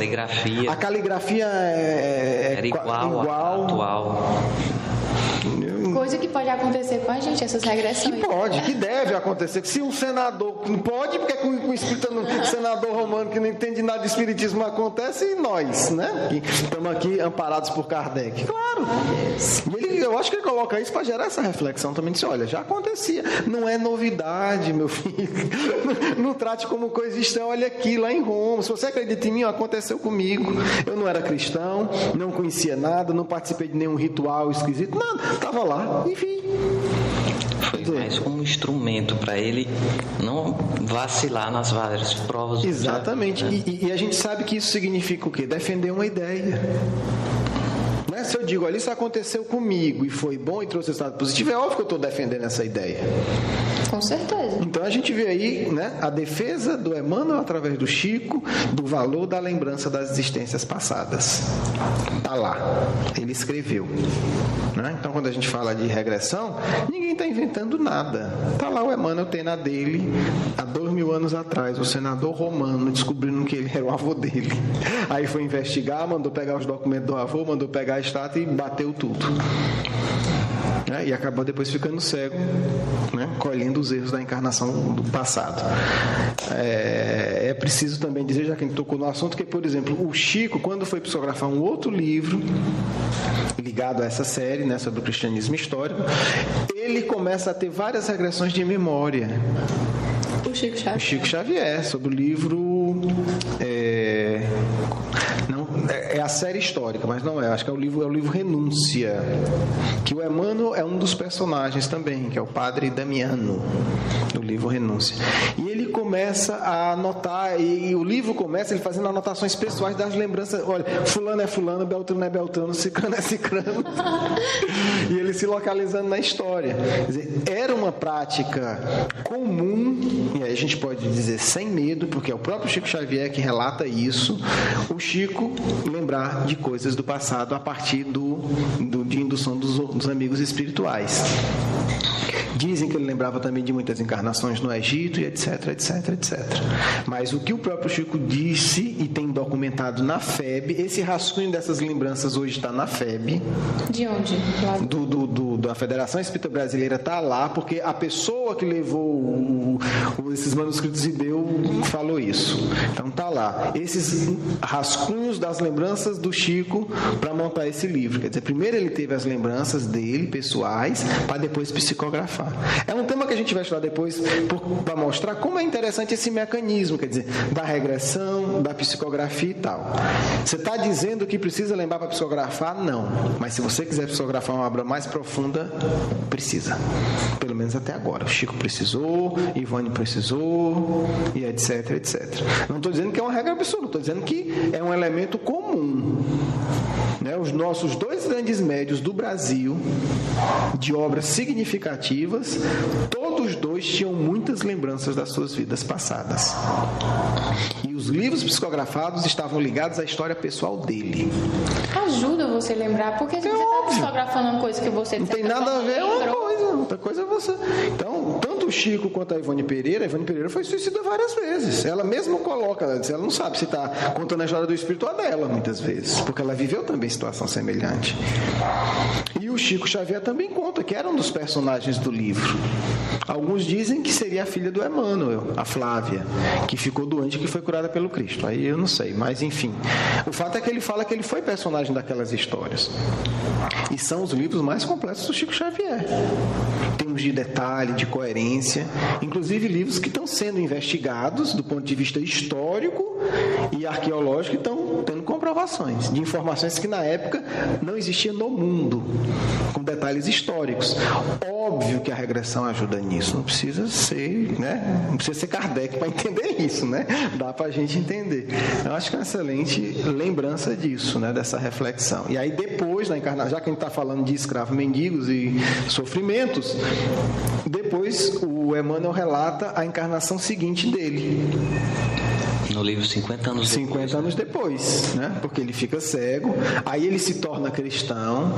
A caligrafia era igual à atual. Coisa que pode acontecer com a gente, essas regressões. Que deve acontecer. Se um senador não pode, porque com um senador romano que não entende nada de espiritismo acontece, e nós, né? Que estamos aqui amparados por Kardec. Claro. E eu acho que ele coloca isso para gerar essa reflexão também. Disse: olha, já acontecia. Não é novidade, meu filho. Não trate como coisa estranha. Olha aqui, lá em Roma. Se você acredita em mim, aconteceu comigo. Eu não era cristão, não conhecia nada, não participei de nenhum ritual esquisito, nada. Estava lá, enfim. Foi mais como instrumento para ele não vacilar nas várias provas. Exatamente. E a gente sabe que isso significa o quê? Defender uma ideia. Se eu digo: olha, isso aconteceu comigo e foi bom e trouxe resultado positivo, é óbvio que eu estou defendendo essa ideia. Com certeza. Então a gente vê aí, né, a defesa do Emmanuel através do Chico, do valor da lembrança das existências passadas. Está lá, ele escreveu. Né? Então quando a gente fala de regressão, ninguém está inventando nada. Está lá o Emmanuel tendo a dele há 2000 anos atrás, o senador romano descobrindo que ele era o avô dele. Aí foi investigar, mandou pegar os documentos do avô, mandou pegar a estátua e bateu tudo. E acabou depois ficando cego, né? Colhendo os erros da encarnação do passado. É preciso também dizer, já que a gente tocou no assunto, que, por exemplo, o Chico, quando foi psicografar um outro livro ligado a essa série, né, sobre o cristianismo histórico, ele começa a ter várias regressões de memória. O Chico Xavier, sobre o livro... É a série histórica, mas não é. Acho que é o livro Renúncia, que o Emmanuel é um dos personagens também, que é o padre Damiano, do livro Renúncia. E ele começa a anotar, e o livro começa ele fazendo anotações pessoais das lembranças. Olha, fulano é fulano, Beltrano é Beltrano, Cicrano é Cicrano. E ele se localizando na história. Quer dizer, era uma prática comum, e aí a gente pode dizer sem medo, porque é o próprio Chico Xavier que relata isso, o Chico lembrar de coisas do passado a partir de indução dos amigos espirituais. Dizem que ele lembrava também de muitas encarnações no Egito e etc, etc, etc. Mas o que o próprio Chico disse e tem documentado na FEB, esse rascunho dessas lembranças hoje está na FEB. De onde? Da Federação Espírita Brasileira está lá, porque a pessoa que levou esses manuscritos e deu falou isso. Então está lá. Esses rascunhos das lembranças do Chico para montar esse livro. Quer dizer, primeiro ele teve as lembranças dele, pessoais, para depois psicografar. É um tema que a gente vai estudar depois para mostrar como é interessante esse mecanismo, quer dizer, da regressão, da psicografia e tal. Você está dizendo que precisa lembrar para psicografar? Não. Mas se você quiser psicografar uma obra mais profunda, precisa. Pelo menos até agora. O Chico precisou, Ivone precisou, e etc, etc. Não estou dizendo que é uma regra absoluta, estou dizendo que é um elemento comum. Né? Os nossos dois grandes médios do Brasil, de obras significativas, todos dois tinham muitas lembranças das suas vidas passadas. E os livros psicografados estavam ligados à história pessoal dele. Ajuda você a lembrar, porque se você está psicografando uma coisa que você... Não tem nada a ver, é uma coisa, outra coisa é você. Então, tanto o Chico quanto a Ivone Pereira foi suicida várias vezes. Ela mesma coloca, ela não sabe se está contando a história do espírito ou dela, muitas vezes, porque ela viveu também situação semelhante. E o Chico Xavier também conta que era um dos personagens do livro. Alguns dizem que seria a filha do Emmanuel, a Flávia, que ficou doente e que foi curada pelo Cristo. Aí eu não sei, mas enfim. O fato é que ele fala que ele foi personagem daquelas histórias. E são os livros mais completos do Chico Xavier. Temos de detalhe, de coerência, inclusive livros que estão sendo investigados do ponto de vista histórico e arqueológico, e estão tendo comprovações de informações que na época não existiam no mundo, com detalhes históricos. Óbvio que a regressão ajuda nisso, não precisa ser, né? Não precisa ser Kardec para entender isso, né? Dá para a gente entender. Eu acho que é uma excelente lembrança disso, né? Dessa reflexão. E aí depois, na encarnação, já que a gente está falando de escravos mendigos e sofrimentos, depois o Emmanuel relata a encarnação seguinte dele. No livro 50 anos depois. 50 anos depois, né? Porque ele fica cego, aí ele se torna cristão.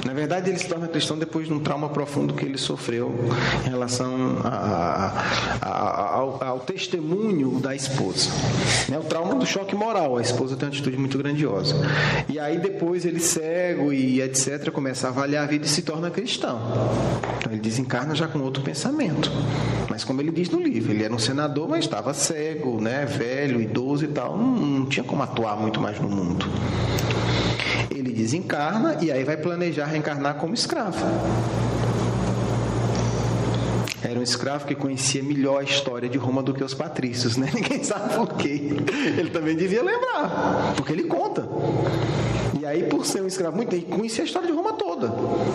Na verdade, ele se torna cristão depois de um trauma profundo que ele sofreu em relação ao testemunho da esposa. Né? O trauma do choque moral. A esposa tem uma atitude muito grandiosa. E aí depois ele cego e etc. começa a avaliar a vida e se torna cristão. Então ele desencarna já com outro pensamento. Mas como ele diz no livro, ele era um senador, mas estava cego, né? Velho, idoso e tal, não tinha como atuar muito mais no mundo. Ele desencarna e aí vai planejar reencarnar como escravo. Era um escravo que conhecia melhor a história de Roma do que os patrícios, né? Ninguém sabe por quê. Ele também devia lembrar, porque ele conta. E aí, por ser um escravo muito, ele conhecia a história de Roma toda,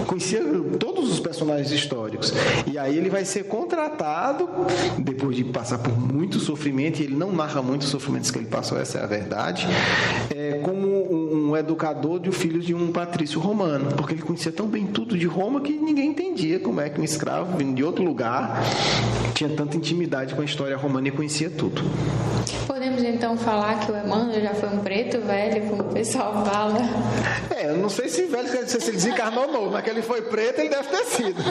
conhecia todos os personagens históricos. E aí ele vai ser contratado, depois de passar por muito sofrimento, e ele não narra muitos sofrimentos que ele passou, essa é a verdade, como um educador de filho de um patrício romano, porque ele conhecia tão bem tudo de Roma que ninguém entendia como é que um escravo vindo de outro lugar tinha tanta intimidade com a história romana e conhecia tudo. Podemos então falar que o Emmanuel já foi um preto velho, como o pessoal fala? Eu não sei se velho, se ele desencarnou ou não, mas que ele foi preto, ele deve ter sido.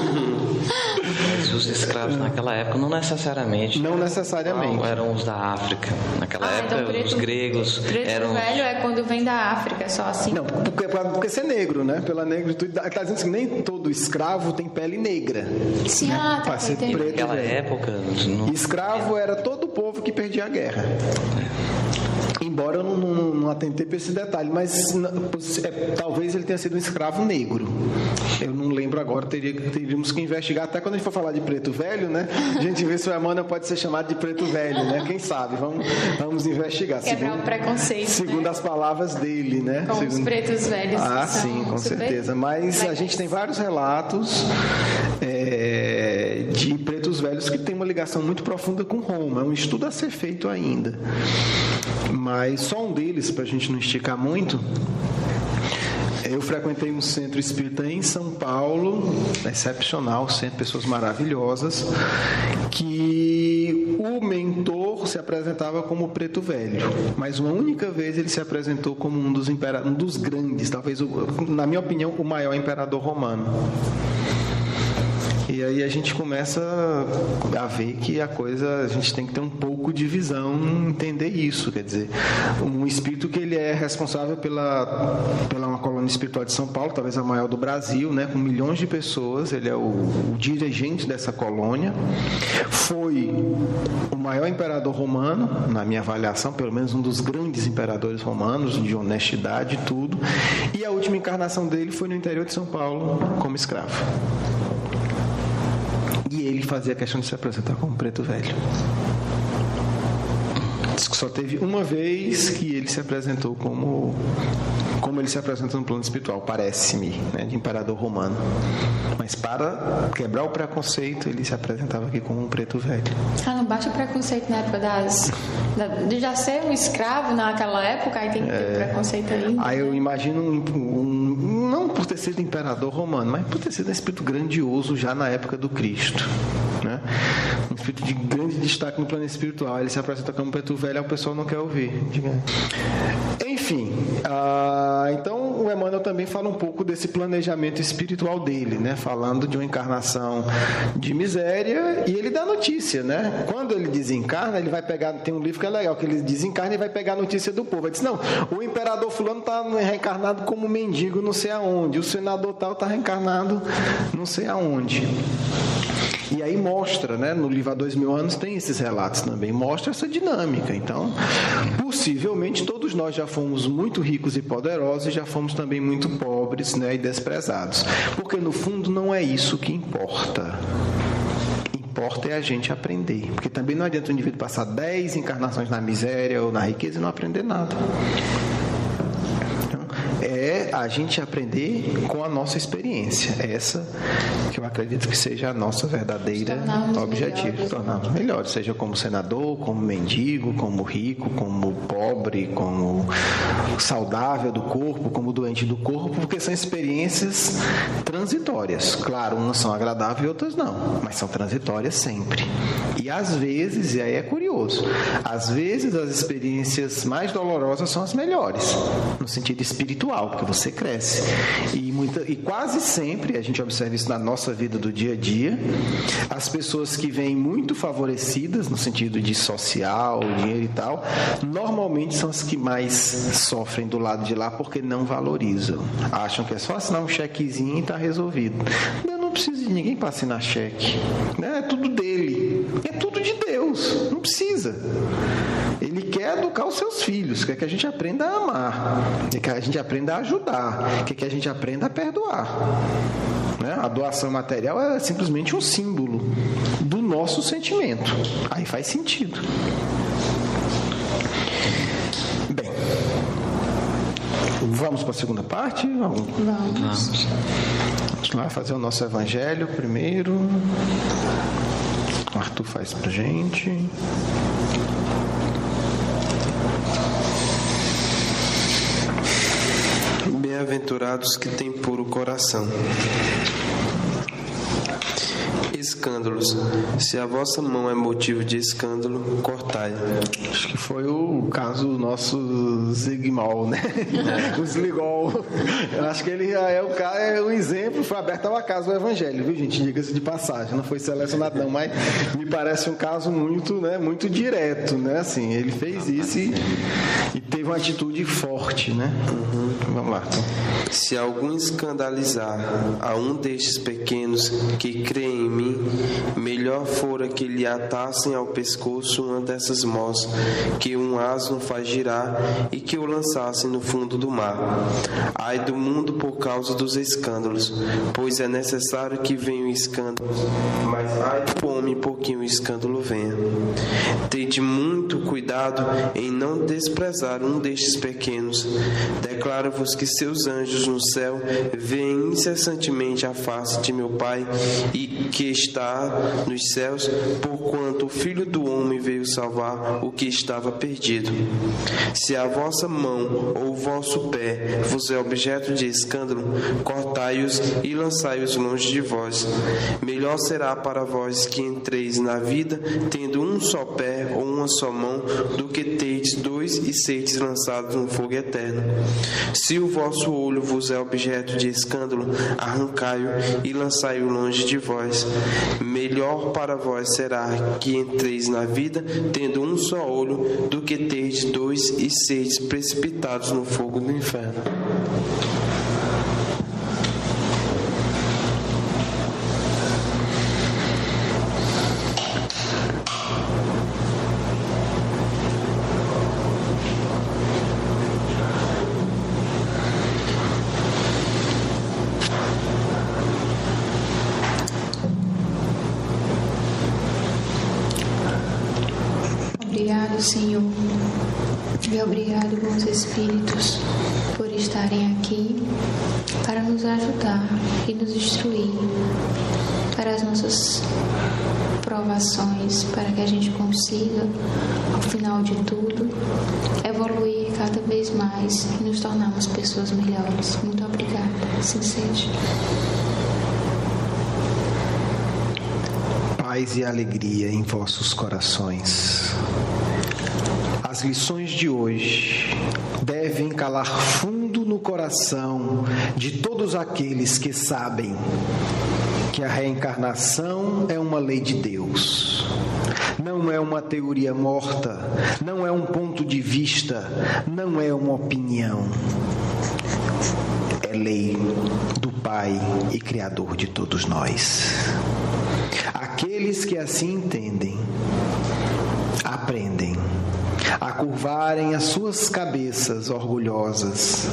Mas os escravos naquela época não necessariamente. Não necessariamente. Não, eram os da África. Naquela época, então, preto, os gregos preto eram. Velho é quando vem da África, só assim. Não, porque ser negro, né? Pela negritude. Está dizendo que nem todo escravo tem pele negra. Sim, né? Tá. Para ser preto. Naquela época. Não... Escravo era todo o povo que perdia a guerra. Embora eu não atentei para esse detalhe, mas talvez ele tenha sido um escravo negro. Eu não lembro agora, teríamos que investigar. Até quando a gente for falar de preto velho, né? A gente vê se o Emmanuel pode ser chamado de preto velho, né? Quem sabe? Vamos investigar. Quebrar um preconceito. Segundo as palavras dele, né? Com os pretos velhos. Sim, com certeza. Mas a gente tem vários relatos de pretos velhos que têm uma ligação muito profunda com Roma. É um estudo a ser feito ainda. Mas só um deles, para a gente não esticar muito. Eu frequentei um centro espírita em São Paulo, excepcional, centro, pessoas maravilhosas, que o mentor se apresentava como preto velho, mas uma única vez ele se apresentou como um dos grandes, talvez, na minha opinião, o maior imperador romano. E aí a gente começa a ver que a gente tem que ter um pouco de visão, entender isso, quer dizer, um espírito que ele é responsável pela uma colônia espiritual de São Paulo, talvez a maior do Brasil, né, com milhões de pessoas, ele é o dirigente dessa colônia, foi o maior imperador romano, na minha avaliação, pelo menos um dos grandes imperadores romanos, de honestidade e tudo, e a última encarnação dele foi no interior de São Paulo como escravo. E ele fazia questão de se apresentar como preto velho. Diz que só teve uma vez que ele se apresentou como ele se apresenta no plano espiritual, parece-me, né, de imperador romano. Mas para quebrar o preconceito, ele se apresentava aqui como um preto velho. Não baixa o preconceito na época de já ser um escravo naquela época, aí tem que ter preconceito ainda. Aí eu imagino não por ter sido imperador romano, mas por ter sido um espírito grandioso já na época do Cristo. né? Um espírito de grande destaque no plano espiritual. Ele se apresenta como preto velho, aí o pessoal não quer ouvir. Enfim, então o Emmanuel também fala um pouco desse planejamento espiritual dele, né? Falando de uma encarnação de miséria, e ele dá notícia, né? Quando ele desencarna, ele vai pegar, tem um livro que é legal, que ele desencarna e vai pegar a notícia do povo. Ele diz, não, o imperador fulano está reencarnado como mendigo não sei aonde, o senador tal está reencarnado não sei aonde. E aí mostra, né, no livro Há 2000 anos tem esses relatos também, mostra essa dinâmica. Então, possivelmente todos nós já fomos muito ricos e poderosos e já fomos também muito pobres, né, e desprezados. Porque no fundo não é isso que importa. Importa é a gente aprender. Porque também não adianta o indivíduo passar 10 encarnações na miséria ou na riqueza e não aprender nada. É a gente aprender com a nossa experiência. Essa que eu acredito que seja a nossa verdadeira objetivo. Tornarmos melhores, seja como senador, como mendigo, como rico, como pobre, como saudável do corpo, como doente do corpo, porque são experiências transitórias. Claro, umas são agradáveis e outras não, mas são transitórias sempre. E às vezes, e aí é curioso, às vezes as experiências mais dolorosas são as melhores, no sentido espiritual, porque você cresce. E quase sempre, a gente observa isso na nossa vida do dia a dia, as pessoas que vêm muito favorecidas, no sentido de social, dinheiro e tal, normalmente são as que mais sofrem do lado de lá, porque não valorizam. Acham que é só assinar um chequezinho e está resolvido. Não precisa de ninguém para assinar cheque. É tudo dele. É tudo de Deus. Não precisa. Ele quer educar os seus filhos, quer que a gente aprenda a amar, quer que a gente aprenda a ajudar, quer que a gente aprenda a perdoar. Né? A doação material é simplesmente um símbolo do nosso sentimento. Aí faz sentido. Bem, vamos para a segunda parte? Vamos. Vamos lá fazer o nosso evangelho primeiro. O Arthur faz pra gente. Bem-aventurados que têm puro coração. Escândalos. Se a vossa mão é motivo de escândalo, cortai. Acho que foi o caso do nosso Zigmol, né? O Sligol. Eu acho que ele já é o exemplo, foi aberto ao acaso do Evangelho, viu, gente? Diga-se de passagem, não foi selecionado não, mas me parece um caso muito, né, muito direto, né? Assim, ele fez isso e teve uma atitude forte, né? Vamos lá. Então. Se algum escandalizar a um destes pequenos que creem em mim, melhor fora que lhe atassem ao pescoço uma dessas mãos que um asno faz girar e que o lançassem no fundo do mar. Ai do mundo por causa dos escândalos, pois é necessário que venha o escândalo, mas ai do homem por quem o escândalo venha. Tede muito cuidado em não desprezar um destes pequenos. Declaro-vos que seus anjos no céu veem incessantemente a face de meu Pai e que está nos céus, porquanto o Filho do Homem veio salvar o que estava perdido. Se a vossa mão ou o vosso pé vos é objeto de escândalo, cortai-os e lançai-os longe de vós. Melhor será para vós que entreis na vida tendo um só pé ou uma só mão, do que tendes dois e sedes lançados no fogo eterno. Se o vosso olho vos é objeto de escândalo, arrancai-o e lançai-o longe de vós. Melhor para vós será que entreis na vida tendo um só olho, do que terdes dois e sedes precipitados no fogo do inferno. Obrigado, Senhor, e obrigado, bons Espíritos, por estarem aqui para nos ajudar e nos instruir para as nossas provações, para que a gente consiga, ao final de tudo, evoluir cada vez mais e nos tornarmos pessoas melhores. Muito obrigada, assim seja. Pai paz e alegria em vossos corações. As lições de hoje devem calar fundo no coração de todos aqueles que sabem que a reencarnação é uma lei de Deus. Não é uma teoria morta, não é um ponto de vista, não é uma opinião. É lei do Pai e Criador de todos nós. Aqueles que assim entendem, aprendem a curvarem as suas cabeças orgulhosas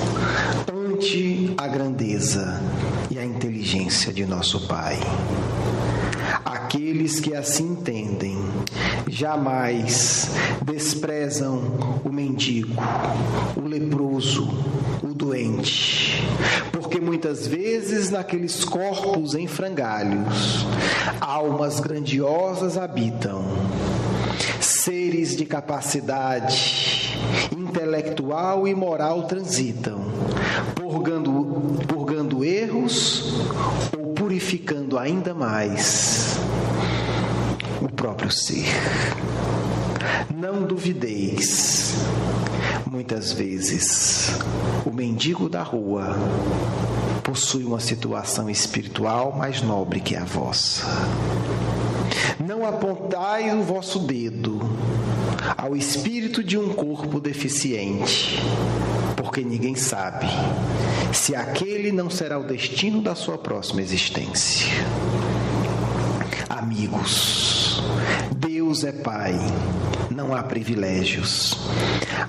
ante a grandeza e a inteligência de nosso Pai. Aqueles que assim entendem jamais desprezam o mendigo, o leproso, o doente, porque muitas vezes naqueles corpos em frangalhos, almas grandiosas habitam, seres de capacidade intelectual e moral transitam, purgando erros ou purificando ainda mais o próprio ser. Não duvideis, muitas vezes o mendigo da rua possui uma situação espiritual mais nobre que a vossa. Não apontai o vosso dedo ao espírito de um corpo deficiente, porque ninguém sabe se aquele não será o destino da sua próxima existência. Amigos, Deus é Pai, não há privilégios.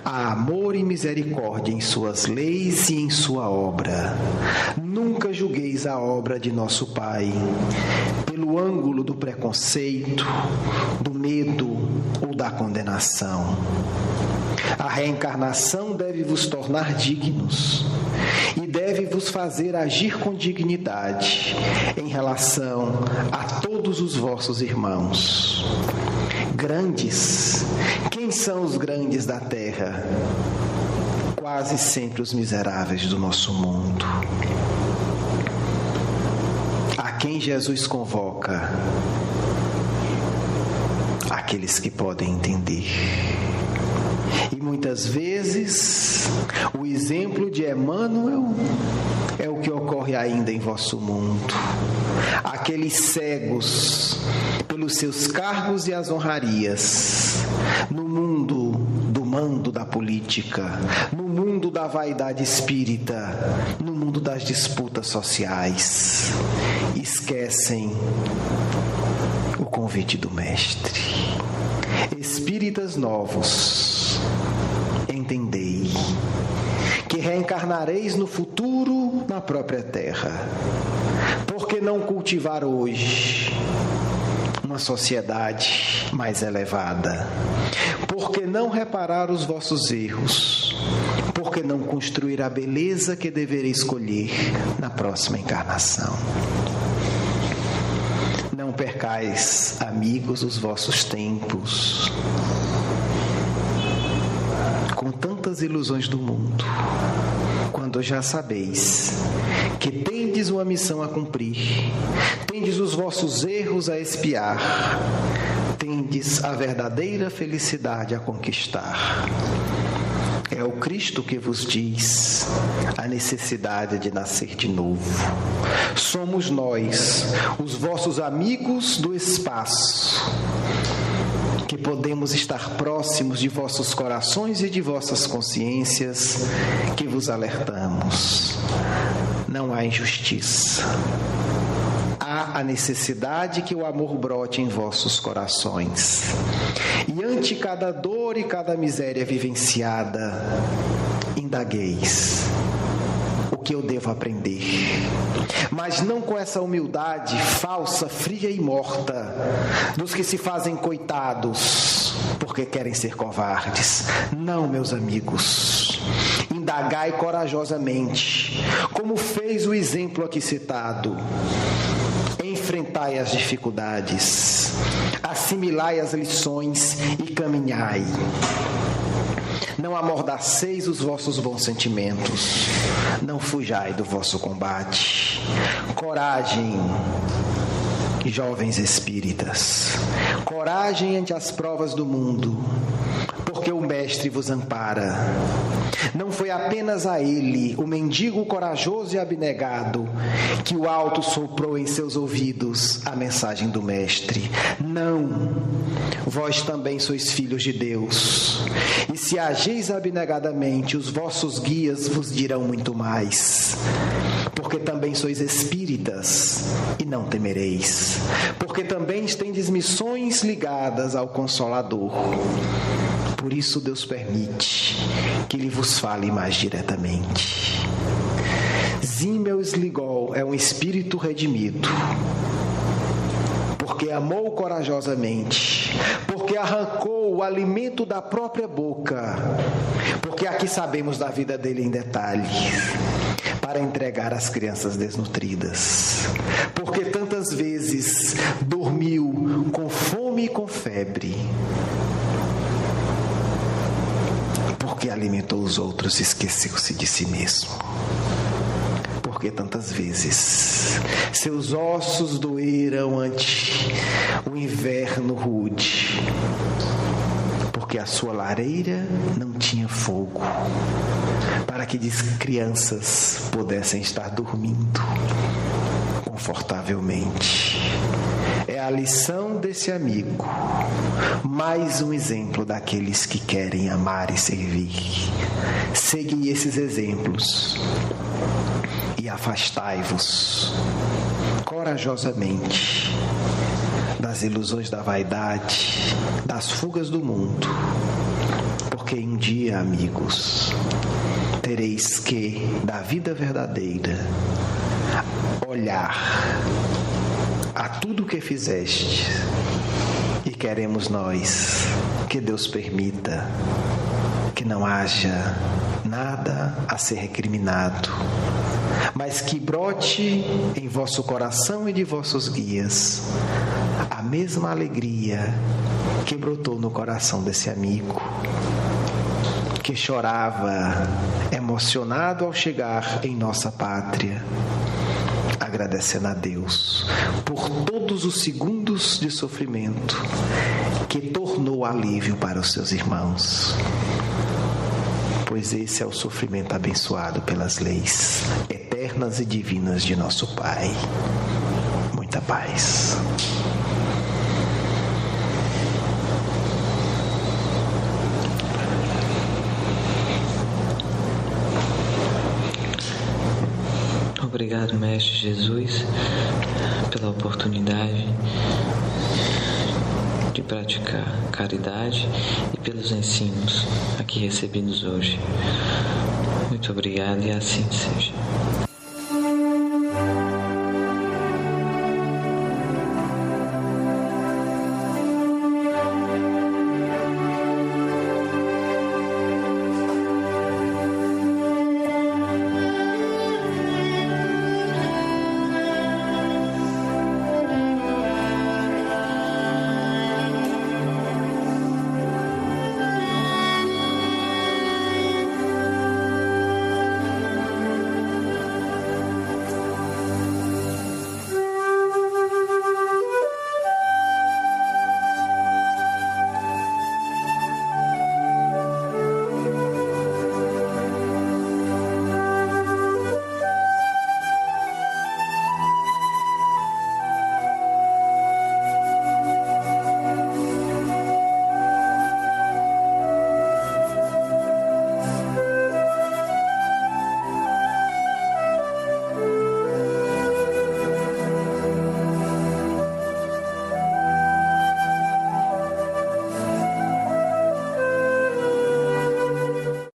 Há amor e misericórdia em suas leis e em sua obra. Nunca julgueis a obra de nosso Pai pelo ângulo do preconceito, do medo ou da condenação. A reencarnação deve vos tornar dignos e deve vos fazer agir com dignidade em relação a todos os vossos irmãos. Grandes, quem são os grandes da terra? Quase sempre os miseráveis do nosso mundo. A quem Jesus convoca? Aqueles que podem entender. E muitas vezes o exemplo de Emmanuel é o que ocorre ainda em vosso mundo. Aqueles cegos pelos seus cargos e as honrarias, no mundo do mando da política, no mundo da vaidade espírita, no mundo das disputas sociais, esquecem o convite do Mestre. Espíritas novos, entendei que reencarnareis no futuro na própria terra. Por que não cultivar hoje uma sociedade mais elevada? Por que não reparar os vossos erros? Por que não construir a beleza que devereis escolher na próxima encarnação? Não percais, amigos, os vossos tempos com tantas ilusões do mundo, quando já sabeis que tendes uma missão a cumprir, tendes os vossos erros a expiar, tendes a verdadeira felicidade a conquistar. É o Cristo que vos diz a necessidade de nascer de novo. Somos nós, os vossos amigos do espaço, que podemos estar próximos de vossos corações e de vossas consciências, que vos alertamos. Não há injustiça. Há a necessidade que o amor brote em vossos corações. E ante cada dor e cada miséria vivenciada, indagueis o que eu devo aprender. Mas não com essa humildade falsa, fria e morta dos que se fazem coitados porque querem ser covardes. Não, meus amigos. Indagai corajosamente, como fez o exemplo aqui citado. Enfrentai as dificuldades, assimilai as lições e caminhai. Não amordaceis os vossos bons sentimentos, não fujai do vosso combate. Coragem, Jovens espíritas, coragem ante as provas do mundo, porque o Mestre vos ampara. Não foi apenas a ele, o mendigo corajoso e abnegado, que o alto soprou em seus ouvidos a mensagem do Mestre. Não, vós também sois filhos de Deus, e se ageis abnegadamente, os vossos guias vos dirão muito mais. Porque também sois espíritas e não temereis, porque também tendes missões ligadas ao Consolador. Por isso Deus permite que Ele vos fale mais diretamente. Zimmel Sligol é um espírito redimido, porque amou corajosamente, porque arrancou o alimento da própria boca, porque aqui sabemos da vida dele em detalhes, para entregar às crianças desnutridas, porque tantas vezes dormiu com fome e com febre, porque alimentou os outros e esqueceu-se de si mesmo, porque tantas vezes seus ossos doeram ante o inverno rude, porque a sua lareira não tinha fogo, para que crianças pudessem estar dormindo confortavelmente. É a lição desse amigo, mais um exemplo daqueles que querem amar e servir. Segui esses exemplos e afastai-vos corajosamente das ilusões da vaidade, das fugas do mundo, porque um dia, amigos, tereis que, da vida verdadeira, olhar a tudo que fizeste, e queremos nós que Deus permita que não haja nada a ser recriminado, mas que brote em vosso coração e de vossos guias a mesma alegria que brotou no coração desse amigo, que chorava emocionado ao chegar em nossa pátria, agradecendo a Deus por todos os segundos de sofrimento que tornou alívio para os seus irmãos. Pois esse é o sofrimento abençoado pelas leis eternas e divinas de nosso Pai. Muita paz. Obrigado, Mestre Jesus, pela oportunidade de praticar caridade e pelos ensinos aqui recebidos hoje. Muito obrigado e assim seja.